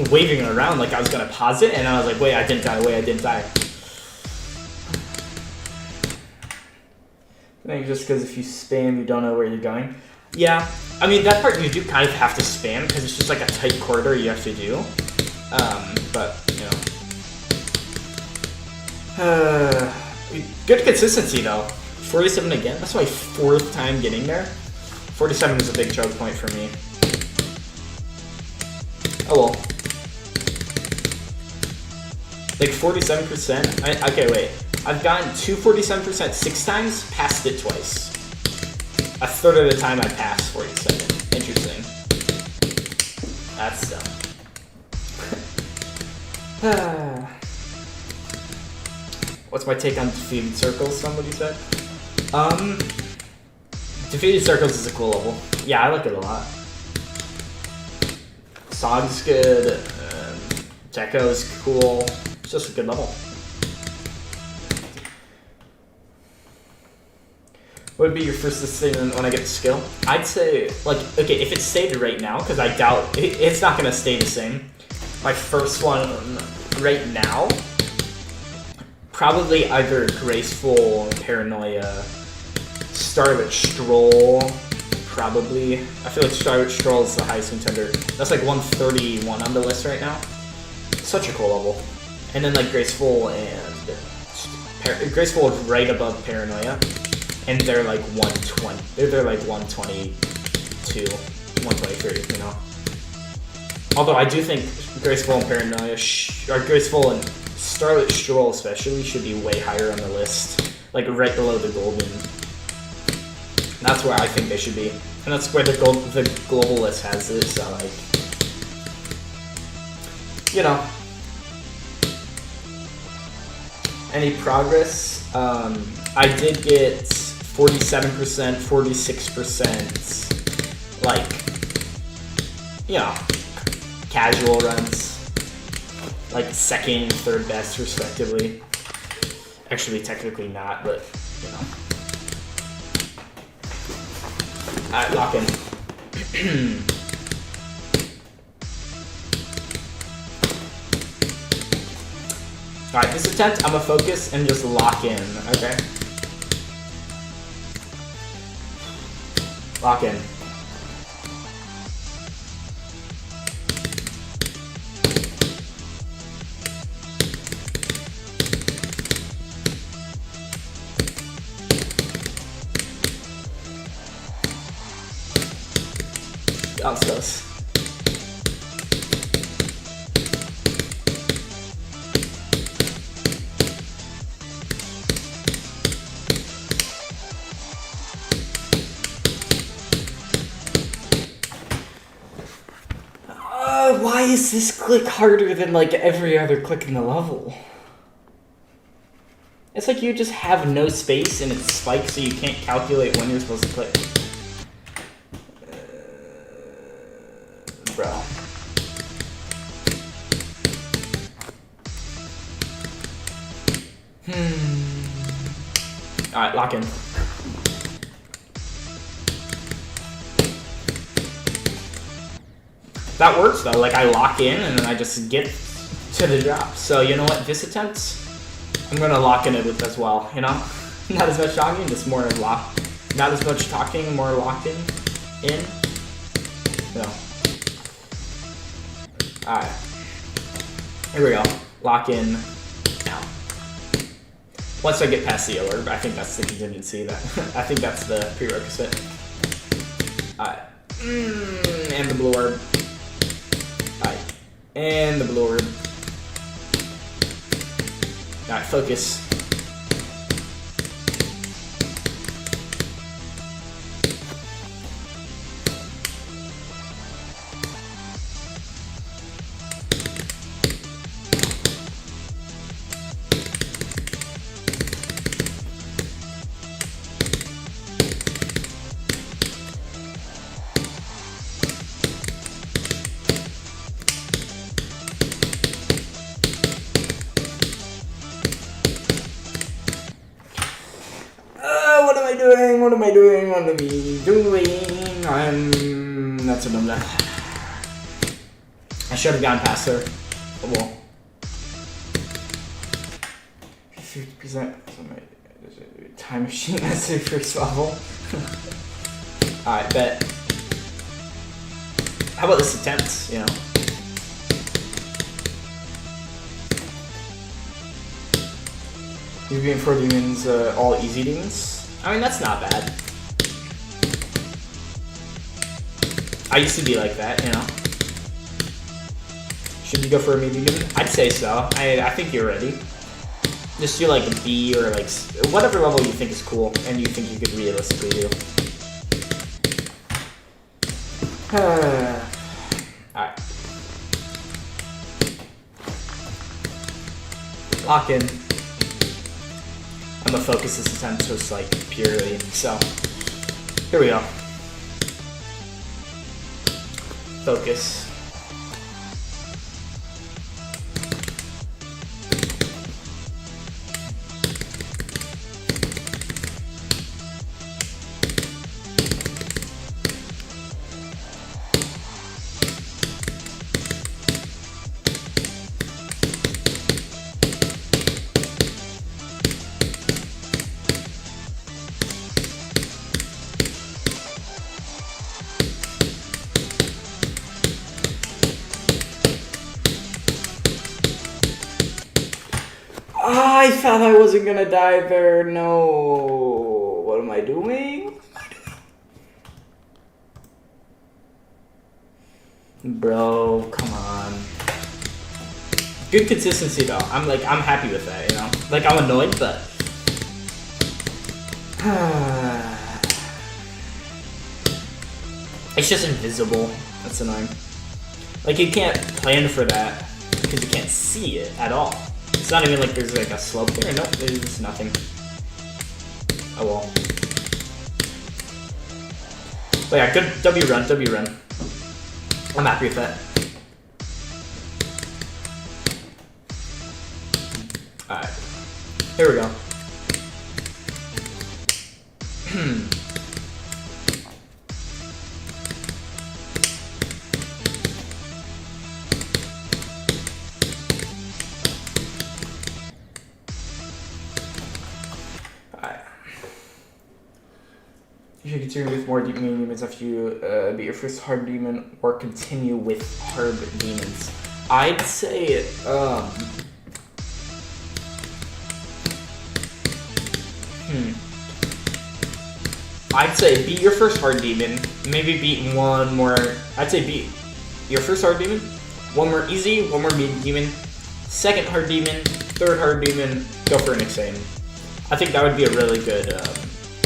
waving it around like I was gonna pause it, and I was like, wait, I didn't die, wait, I didn't die. I think just because if you spam, you don't know where you're going. Yeah, I mean, that part you do kind of have to spam because it's just like a tight corridor you have to do. But, you know. Good consistency, though. 47 again. That's my 4th time getting there. 47 is a big choke point for me. Oh, well. Like, 47%. Okay, wait. I've gotten to 47% 6 times, passed it twice. A third of the time I passed 47. Interesting. That's dumb. What's my take on defeated circles, somebody said? Defeated circles is a cool level. Yeah, I like it a lot. Song's good. Deco's cool. It's just a good level. What would be your first decision when I get the skill? I'd say, like, okay, if it stayed right now, because I doubt it's not going to stay the same. My first one right now, probably either Graceful, Paranoia, Starlit Stroll, probably. I feel like Starlit Stroll is the highest contender. That's like 131 on the list right now. Such a cool level. And then like Graceful and... Graceful is right above Paranoia. And they're like 120. They're like 122, 123, you know. Although I do think Graceful and Paranoia, or Graceful and Starlit Stroll especially, should be way higher on the list. Like right below the Golden. That's where I think they should be. And that's where the globalist has it, so like, you know. Any progress? I did get 47%, 46%, like, you know, casual runs. Like second and third best, respectively. Actually, technically not, but, you know. Alright, lock in. Alright, this attempt, I'm gonna focus and just lock in, okay? Lock in. Downstairs. Why is this click harder than like every other click in the level? It's like you just have no space and it spikes so you can't calculate when you're supposed to click. Bro. Alright, lock in. That works though, like I lock in and then I just get to the drop. So you know what, this attempt, I'm gonna lock in it with as well, you know? Not as much talking, just more lock. Not as much talking, more locked in. No. Alright. Here we go. Lock in now. Once I get past the orb, I think that's the contingency. That I think that's the prerequisite. Alright. And the blue orb. Alright. And the blue orb. Alright, focus. What am I doing? That's what I'm done. I should have gone past her. Well, 50% time machine. That's the first level. Alright, bet. How about this attempt, you know? You're being for demons, all easy demons. I mean, that's not bad. I used to be like that, you know. Should you go for a medium demon? I'd say so. I think you're ready. Just do like a B or like whatever level you think is cool and you think you could realistically do. Alright. Lock in. I'm gonna focus this attempt just like purely, so here we go. Focus. I thought I wasn't gonna die there. No. What am I doing? Bro, come on. Good consistency though. I'm happy with that, you know? Like, I'm annoyed, but It's just invisible. That's annoying. Like, you can't plan for that because you can't see it at all. It's not even like there's like a slope there. Nope, there's nothing. Oh well. But yeah, good W run, W run. I'm happy with that. Alright. Here we go. You should continue with more deep demons after you beat your first hard demon, or continue with hard demons. I'd say, I'd say beat your first hard demon, maybe beat one more. I'd say beat your first hard demon, one more easy, one more medium demon, second hard demon, third hard demon, go for an insane. I think that would be a really good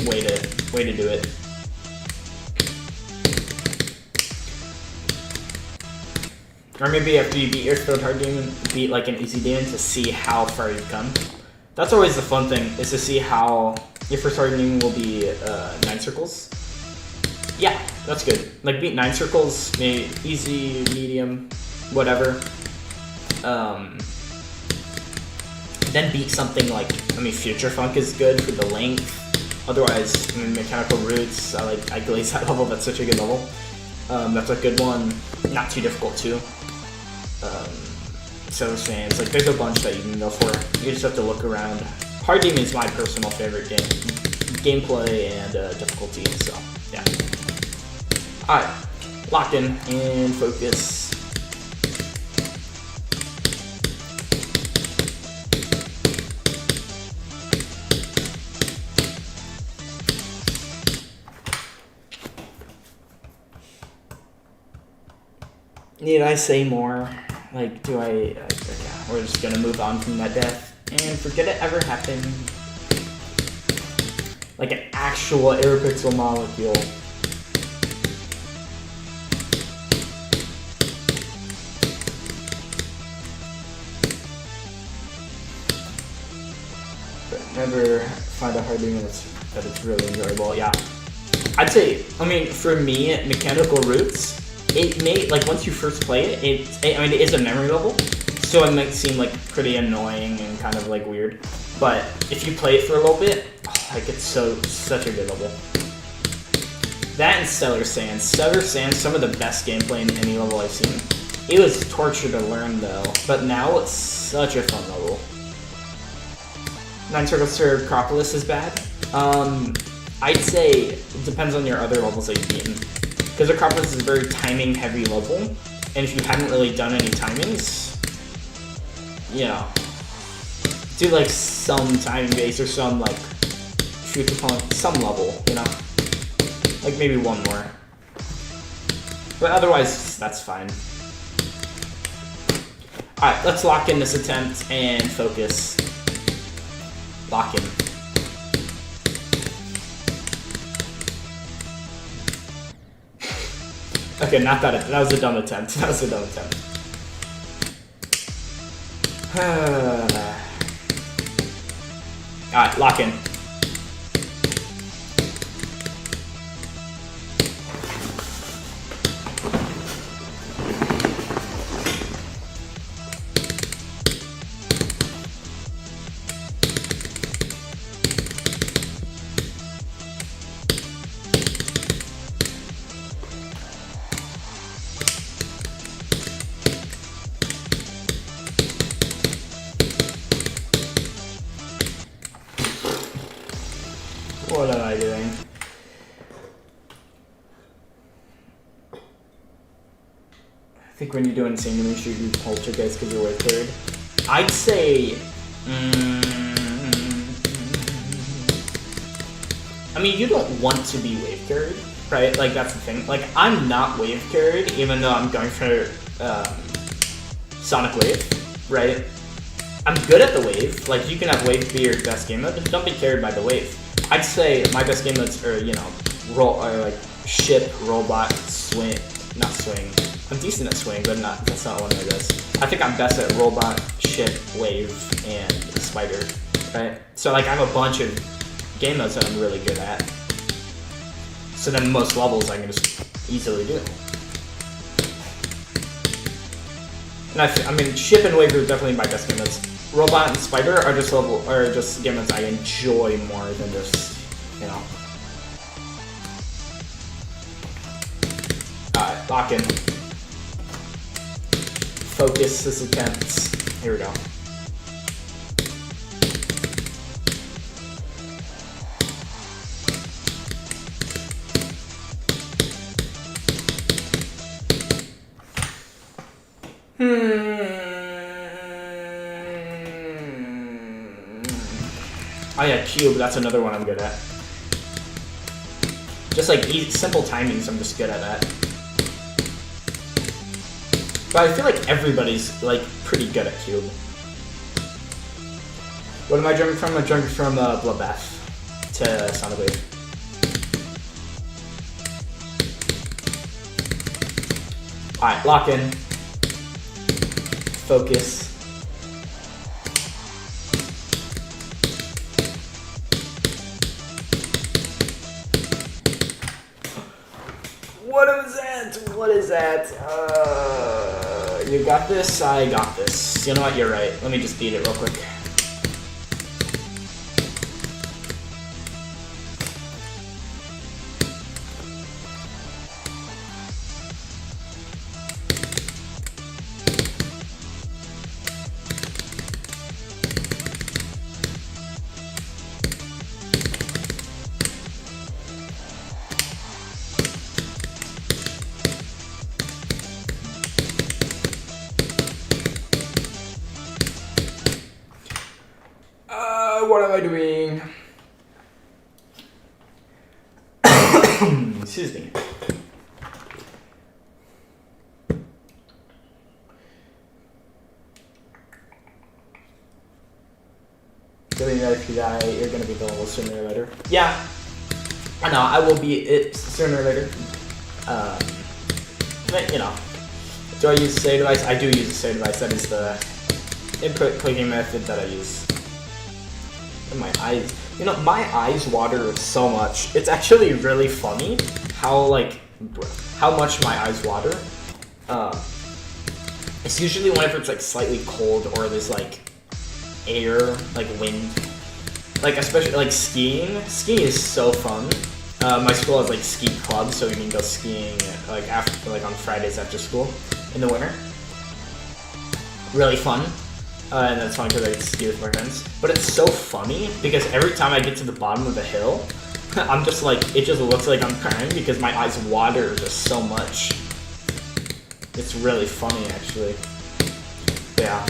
way to do it. Or maybe after you beat your third hard demon, beat like an easy demon to see how far you've come. That's always the fun thing, is to see how your first hard demon will be 9 circles. Yeah, that's good. Like beat 9 circles, maybe easy, medium, whatever. Then beat something like, I mean, Future Funk is good for the length. Otherwise, I mean, Mechanical Roots, I glaze that level, that's such a good level. That's a good one, not too difficult too. So fans, like there's a bunch that you can go for. You just have to look around. Hard Demon is my personal favorite gameplay and difficulty, so yeah. Alright, locked in and focus. Need I say more? Like, do I... yeah, we're just gonna move on from that death and forget it ever happened. Like an actual air pixel molecule. But never find a hard demon that it's really enjoyable. Yeah. I'd say, I mean, for me, Mechanical Roots, it may, like, once you first play it, I mean, it is a memory level, so it might seem, like, pretty annoying and kind of, like, weird. But if you play it for a little bit, like, it's such a good level. That and Stellar Sands. Stellar Sands, some of the best gameplay in any level I've seen. It was torture to learn, though, but now it's such a fun level. 9 Circles to Acropolis is bad. I'd say it depends on your other levels that you've beaten. Because Acropolis is a very timing-heavy level, and if you haven't really done any timings, you know, do like some timing base or some like future funk, some level, you know, like maybe one more. But otherwise, that's fine. All right, let's lock in this attempt and focus. Lock in. Okay, not that. That was a dumb attempt. That was a dumb attempt. Alright, lock in. What am I doing? I think when you do insane, make sure you do poltergeist because you're way third. I'd say... I mean, you don't want to be wave carried, right? Like, that's the thing. Like, I'm not wave carried, even though I'm going for Sonic Wave, right? I'm good at the wave. Like, you can have wave be your best game mode, just don't be carried by the wave. I'd say my best game modes are, you know, roll or like ship, robot, swing, not swing. I'm decent at swing, but that's not one of my best. I think I'm best at robot, ship, wave, and spider, right? So like I have a bunch of game modes that I'm really good at. So then most levels I can just easily do. And I mean, ship and wave are definitely my best game modes. Robot and spider are just game modes I enjoy more than just, you know. Alright, lock in. Focus this attempt. Here we go. Oh yeah, cube, that's another one I'm good at. Just like easy, simple timings, I'm just good at that. But I feel like everybody's like pretty good at cube. What am I jumping from? I'm jumping from BLOODBATH to Sonic Wave. Alright, lock in. Focus. What is that? What is that? You got this? I got this. You know what? You're right. Let me just beat it real quick. What am I doing? Excuse me. Really, if you die, you're gonna be the level sooner or later. Yeah, I know. I will be it sooner or later. But, you know, do I use a save device? I do use a save device. That is the input clicking method that I use. And my eyes, you know, my eyes water so much. It's actually really funny how much my eyes water. It's usually whenever it's like slightly cold or there's like air, like wind. Like especially like skiing. Skiing is so fun. My school has like ski clubs, so we can go skiing like on Fridays after school in the winter. Really fun. And that's fun because I get to ski with my friends. But it's so funny because every time I get to the bottom of the hill, I'm just like, it just looks like I'm crying because my eyes water just so much. It's really funny actually. Yeah.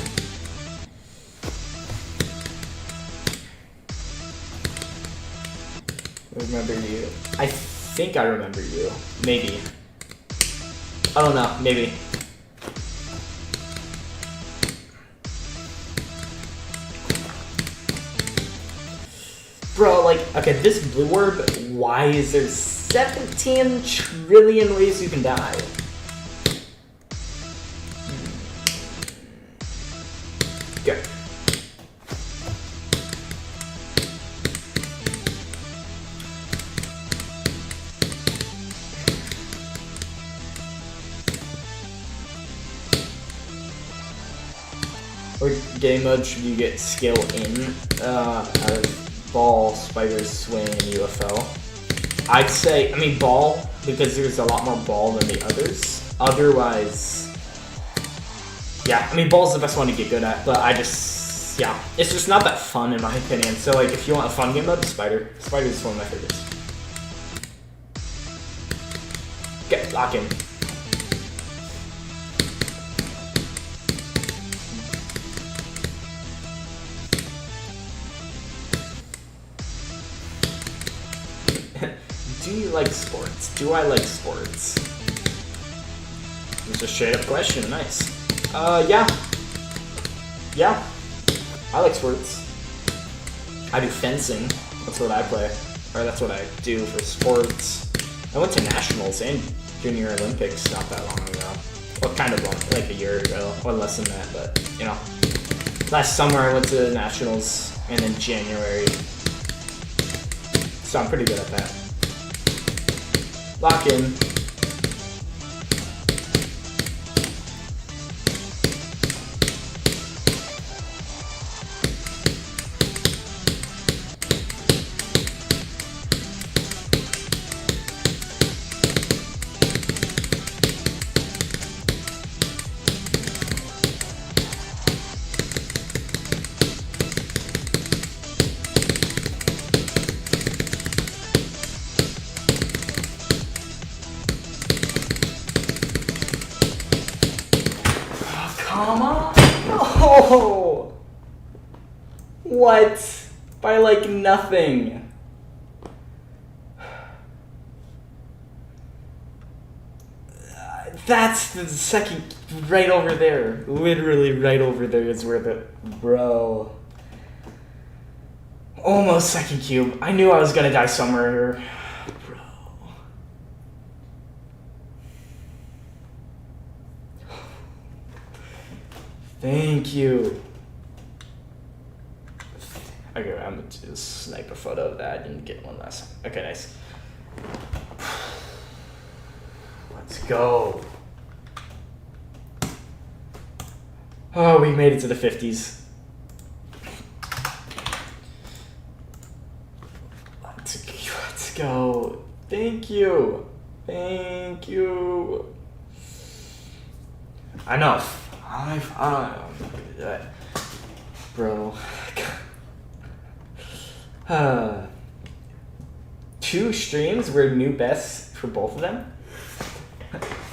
Remember you. I think I remember you. Maybe. I don't know. Maybe. Bro, like, okay, this blue orb, why is there 17 trillion ways you can die? Go. What game mode should you get skill in? Out of ball, spider, swing, and UFO. I'd say, I mean ball, because there's a lot more ball than the others. Otherwise, yeah, I mean ball's the best one to get good at, but I just, yeah, it's just not that fun in my opinion. So like, if you want a fun game mode, spider. Spider is one of my favorites. Okay, lock in. Do you like sports? Do I like sports? It's a straight up question. Nice. Yeah. Yeah. I like sports. I do fencing. That's what I play. Or that's what I do for sports. I went to nationals and Junior Olympics not that long ago. Well, kind of long, like a year ago, or less than that, but, you know. Last summer I went to nationals, and in January. So I'm pretty good at that. Lock in. Come on. Oh! What? By like nothing. That's the second, right over there. Literally right over there is where the, bro. Almost second cube. I knew I was gonna die somewhere. Bro. Thank you. Okay, I'm gonna do a sniper photo of that and get one last time. Okay, nice. Let's go. Oh, we made it to the 50s. Let's go. Thank you. Thank you. Enough. I'm not gonna do that. Bro. 2 streams were new bests for both of them.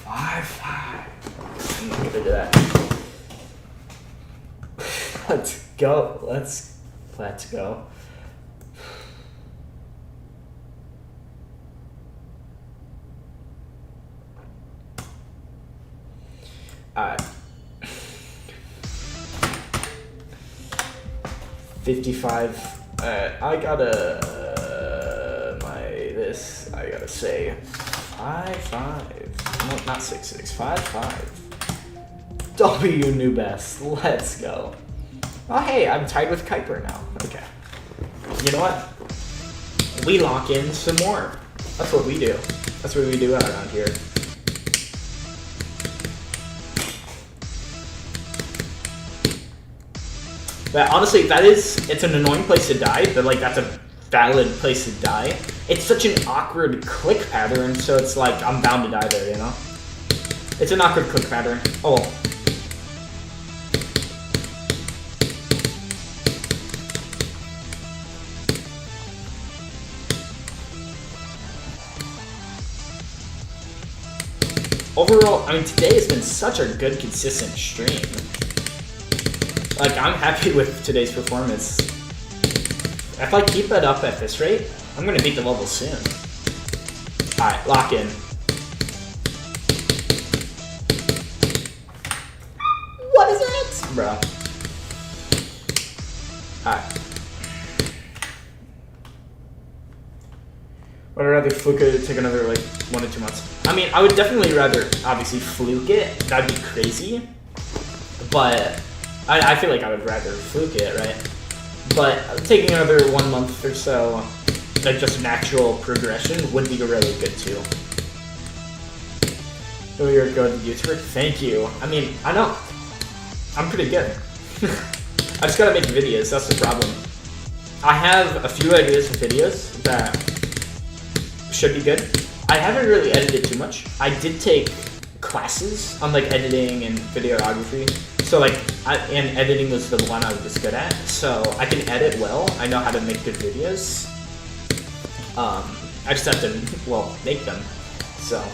5-5. I'm not gonna do that. Let's go. Let's go. Alright. 55. I gotta I gotta say 5-5. No, not 6-6. 5-5. W new best. Let's go. Oh hey, I'm tied with Kuiper now. Okay. You know what? We lock in some more. That's what we do. That's what we do around here. But honestly, it's an annoying place to die, but like that's a valid place to die. It's such an awkward click pattern, so it's like I'm bound to die there, you know? It's an awkward click pattern. Oh. Overall, I mean, today has been such a good, consistent stream. Like, I'm happy with today's performance. If I keep it up at this rate, I'm gonna beat the level soon. Alright, lock in. What is that? Bro. Alright. Would I rather fluke it take another, like, 1 to 2 months? I mean, I would definitely rather, obviously, fluke it. That'd be crazy. But I feel like I would rather fluke it, right? But taking another 1 month or so, like just natural progression, would be really good too. Oh, you're a good YouTuber? Thank you. I mean, I know. I'm pretty good. I just gotta make videos, that's the problem. I have a few ideas for videos that should be good. I haven't really edited too much. I did take classes on like editing and videography. So like, and editing was the one I was good at. So I can edit well. I know how to make good videos. I just have to, well, make them. So,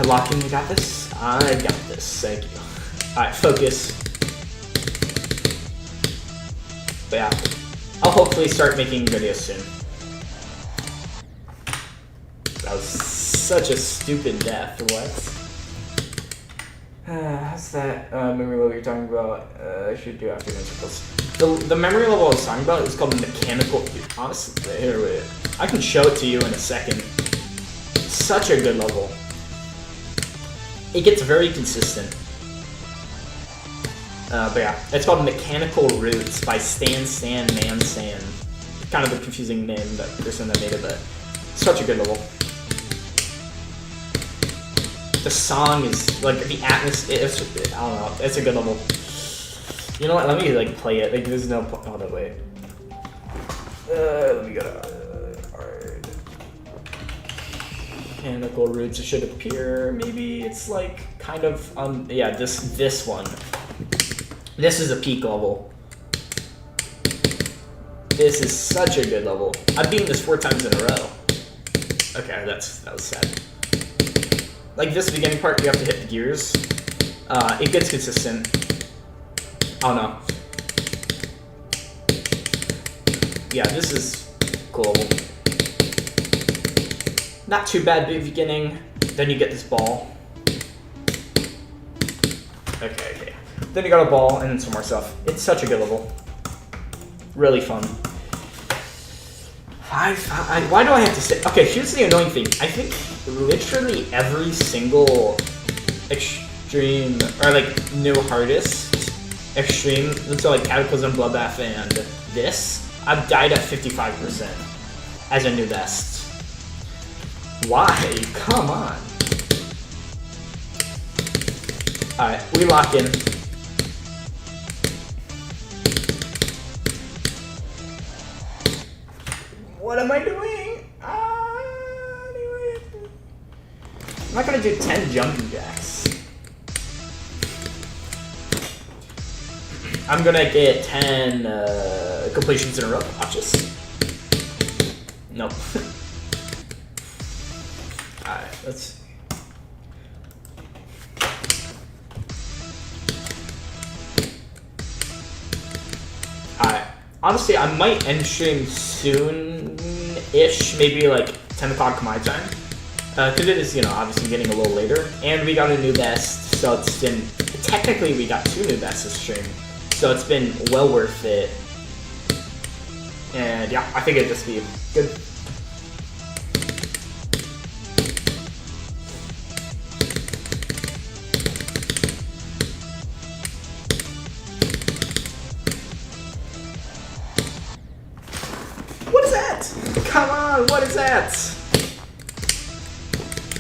Lock-in, you got this? I got this, thank you. Alright, focus. But yeah, I'll hopefully start making videos soon. That was such a stupid death, what? How's that memory level you're talking about? I should do after intervals. The memory level I was talking about is called mechanical. Honestly, here, wait. I can show it to you in a second. such a good level. It gets very consistent. But yeah, it's called Mechanical Roots by Stan Man San. Kind of a confusing name, that person that made it, but such a good level. The song is, like, the atmosphere, I don't know, it's a good level. You know what, let me, like, play it. Like, there's no point. Oh, no, wait. Let me go to hard. Mechanical Roots, it should appear. Maybe it's, like, kind of, yeah, this one. This is a peak level. This is such a good level. I've beaten this 4 times in a row. Okay, that was sad. Like this beginning part, you have to hit the gears. It gets consistent. Oh no. Yeah, this is cool. Not too bad beginning. Then you get this ball. Okay. Then you got a ball and then some more stuff. It's such a good level. Really fun. Why do I have to say? Okay, here's the annoying thing. I think literally every single extreme, or like new hardest extreme, so like Cataclysm, Bloodbath, and this, I've died at 55% as a new best. Why? Come on. Alright, we lock in. What am I doing? Anyway. I'm not gonna do 10 jumping jacks. I'm gonna get 10 completions in a row. Watch this. Nope. Alright, let's see. Alright. Honestly, I might end stream soon-ish, maybe like 10 o'clock my time. Because it is, you know, obviously getting a little later. And we got a new best, so it's been... Technically, we got 2 new bests this stream. So it's been well worth it. And yeah, I think it'd just be good. What is that? Come on, what is that?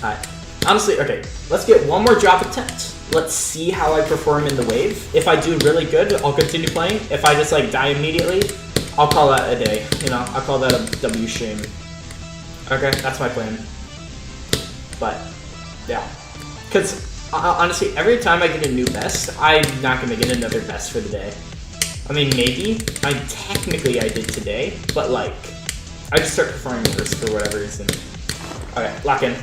Alright, honestly, okay, let's get one more drop attempt. Let's see how I perform in the wave. If I do really good, I'll continue playing. If I just like die immediately, I'll call that a day. You know, I'll call that a W stream. Okay, that's my plan. But, yeah. Because, honestly, every time I get a new best, I'm not going to get another best for the day. I mean, maybe. Technically I did today, but like, I just start performing worse for whatever reason. Okay, lock in.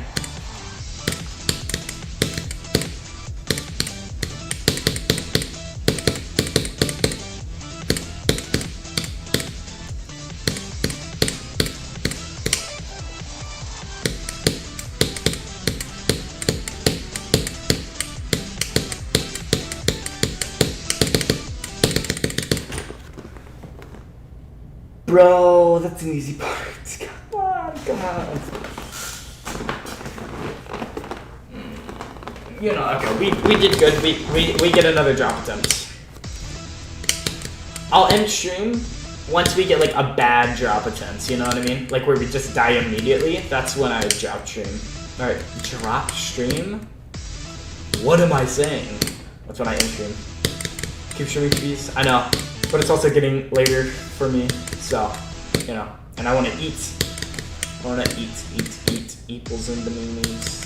Bro, that's an easy part. Come on, come on. You know, okay, we did good. We get another drop attempt. I'll end stream once we get like a bad drop attempt, you know what I mean? Like where we just die immediately, that's when I drop stream. Alright, drop stream? What am I saying? That's when I end stream. Keep streaming, please. I know, but it's also getting later for me. So, you know, and I want to eat. I want to eat equals in the movies.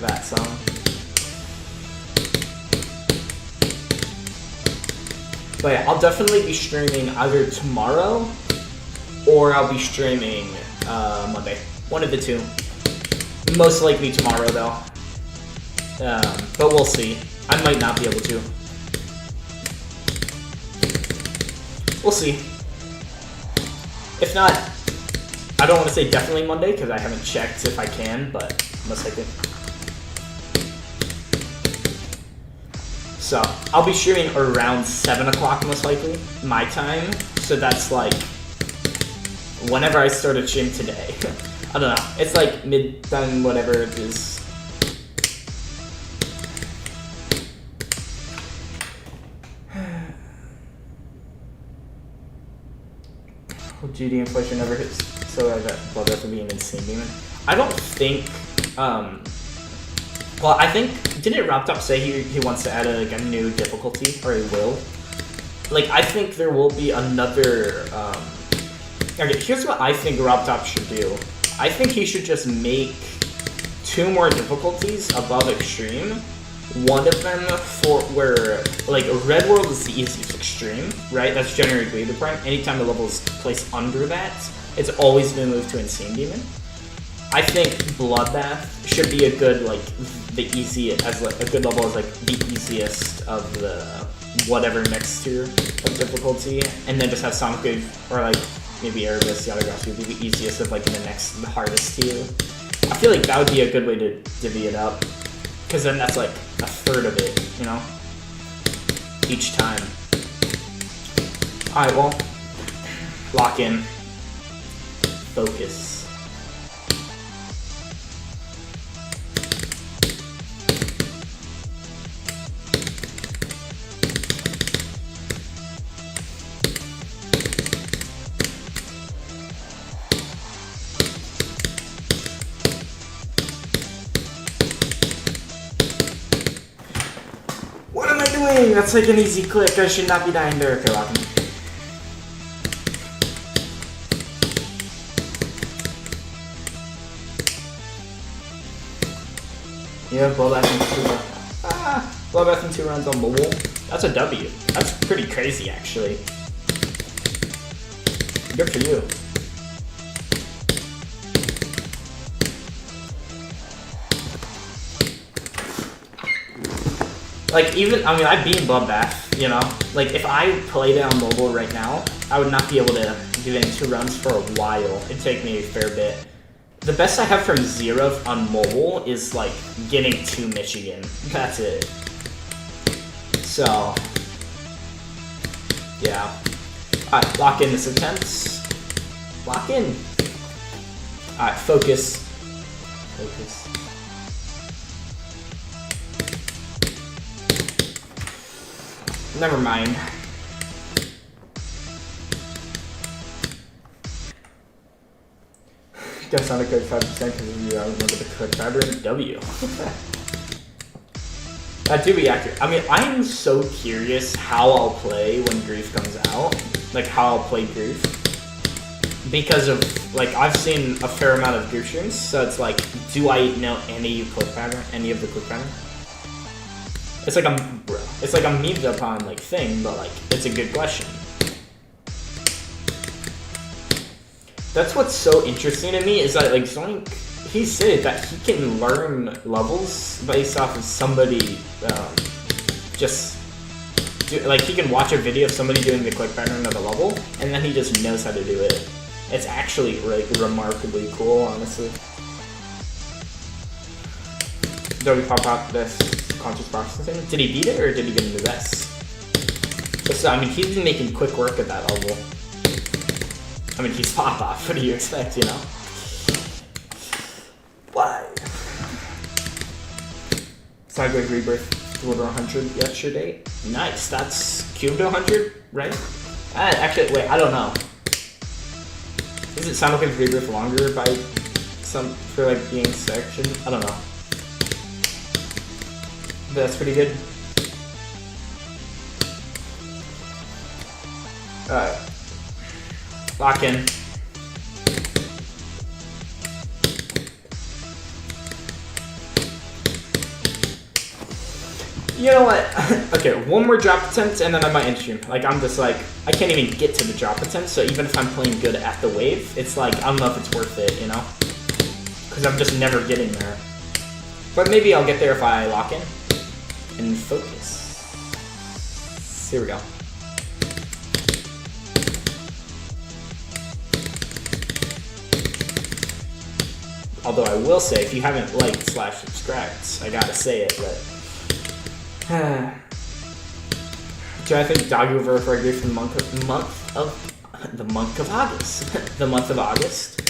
That song. But yeah, I'll definitely be streaming either tomorrow or I'll be streaming Monday. One of the two. Most likely tomorrow though. But we'll see. I might not be able to. We'll see. If not, I don't want to say definitely Monday because I haven't checked if I can, but most likely. So, I'll be streaming around 7 o'clock most likely, my time. So that's like, whenever I started stream today. I don't know. It's like mid-time, whatever it is. GD inflation never hits so that Bloodbath would be an insane demon. I don't think, well, I think, didn't Raptop say he wants to add a new difficulty, or he will? Like, I think there will be another, okay, here's what I think Raptop should do. I think he should just make 2 more difficulties above extreme. One of them for where, like, Red World is the easiest extreme, right? That's generally Bleeder Prime. Anytime the level is placed under that, it's always been moved to Insane Demon. I think Bloodbath should be a good, like, the easy, as like, a good level as, like, the easiest of the whatever next tier of difficulty, and then just have Sonic Wave, or, like, maybe Erebus, Yatagarasu would be the easiest of, like, in the next, the hardest tier. I feel like that would be a good way to divvy it up. Because then that's like a third of it, you know? Each time. Alright, well. Lock in. Focus. What am I doing? That's like an easy click. I should not be dying there. Okay, lock in. Yeah, Bloodbath in 2 rounds. Bloodbath in 2 rounds on mobile. That's a W. That's pretty crazy, actually. Good for you. Like, even, I mean, I beat Bloodbath, you know? Like, if I played it on mobile right now, I would not be able to do it in 2 runs for a while. It'd take me a fair bit. The best I have from 0 on mobile is, like, getting to Michigan. That's it. So, yeah. Alright, lock in this attempt. Lock in. Alright, focus. Focus. Never mind. Guess not a good 5% because you remember the click pattern. W. That do be accurate. I mean, I'm so curious how I'll play when Grief comes out. Like, how I'll play Grief. Because of, like, I've seen a fair amount of Grief streams, so it's like, do I know any click pattern? Any of the click pattern? It's like a, bro, it's like a memed upon, like, thing, but, like, it's a good question. That's what's so interesting to me, is that, like, Zoink, he said that he can learn levels based off of somebody, just, like, he can watch a video of somebody doing the click pattern of a level, and then he just knows how to do it. It's actually, like, remarkably cool, honestly. Did we pop out this conscious processing? Did he beat it, or did he get into this? So, I mean, he's been making quick work at that level. I mean, he's pop-off. What do you expect, you know? Why? Sideway Rebirth, deliver 100 yesterday. Nice, that's cube to 100, right? Actually, wait, I don't know. Is it Simulcast Rebirth longer by some, for like being section? I don't know. But that's pretty good. Alright. Lock in. You know what? Okay, one more drop attempt and then I might end stream. Like, I'm just like, I can't even get to the drop attempt, so even if I'm playing good at the wave, it's like, I don't know if it's worth it, you know? Because I'm just never getting there. But maybe I'll get there if I lock in. And focus. Here we go. Although I will say, if you haven't liked / subscribed, I gotta say it, but... Do I think Doggy will for a grade for the month of August? The month of August.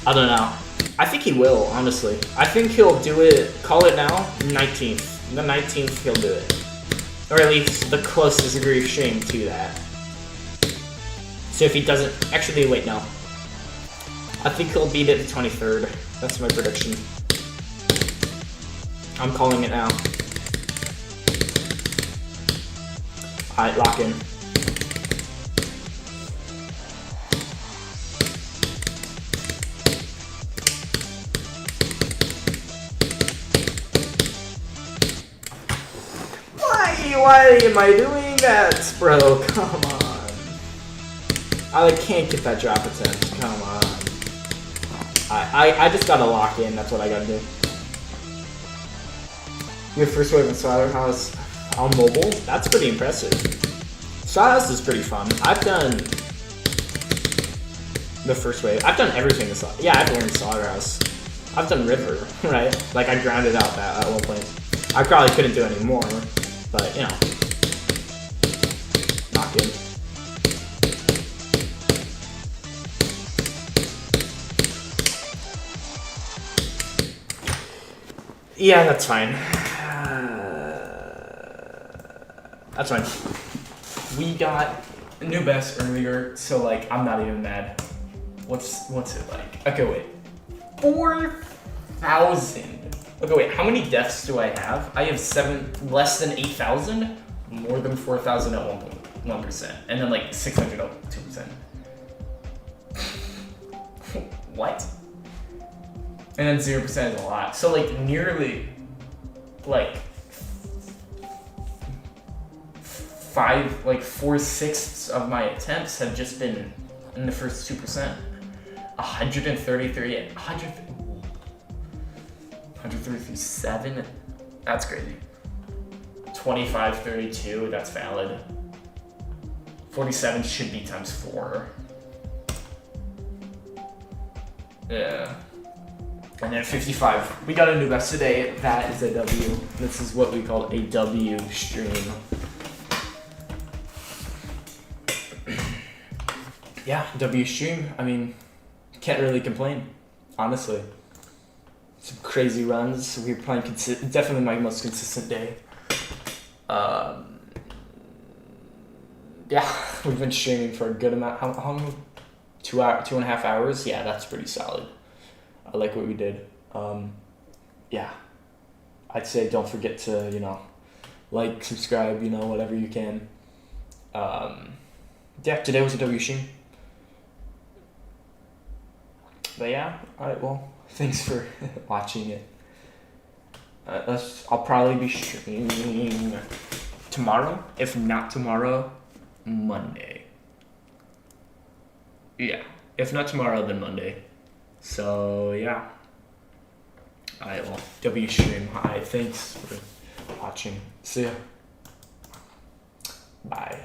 I don't know. I think he will, honestly. I think he'll do it, call it now, 19th. The 19th he'll do it. Or at least the closest degree of stream to that. So if he doesn't, actually wait, no. I think he'll beat it the 23rd. That's my prediction. I'm calling it now. Alright, lock in. Why am I doing that, bro? Come on. I can't get that drop attempt. Come on. I just gotta lock in. That's what I gotta do. Your first wave in Slaughterhouse on mobile? That's pretty impressive. Slaughterhouse is pretty fun. I've done the first wave. I've done everything in Slaughterhouse. Yeah, I've learned Slaughterhouse. I've done River, right? Like, I grounded out that at one point. I probably couldn't do any more. But, you know, not good. Yeah, that's fine. That's fine. We got a new best earlier, so, like, I'm not even mad. What's it like? Okay, wait. 4,000. Okay, wait, how many deaths do I have? I have less than 8,000, more than 4,000 at 1%, and then like 600 at 2%. What? And then 0% is a lot. So like nearly, like 4/6 of my attempts have just been in the first 2%. 137, that's crazy. 2532, that's valid. 47 should be times 4. Yeah. And then 55. We got a new best today. That is a W. This is what we call a W stream. Yeah, W stream. I mean, can't really complain, honestly. Some crazy runs. We were playing definitely my most consistent day. Yeah, we've been streaming for a good amount. How long? 2.5 hours. Yeah, that's pretty solid. I like what we did. Yeah, I'd say don't forget to like, subscribe, whatever you can. Yeah, today was a W stream. But yeah, alright, well, thanks for watching it. I'll probably be streaming tomorrow. If not tomorrow, Monday. Yeah, if not tomorrow, then Monday. So yeah. Alright, well, W stream. Alright, thanks for watching. See ya. Bye.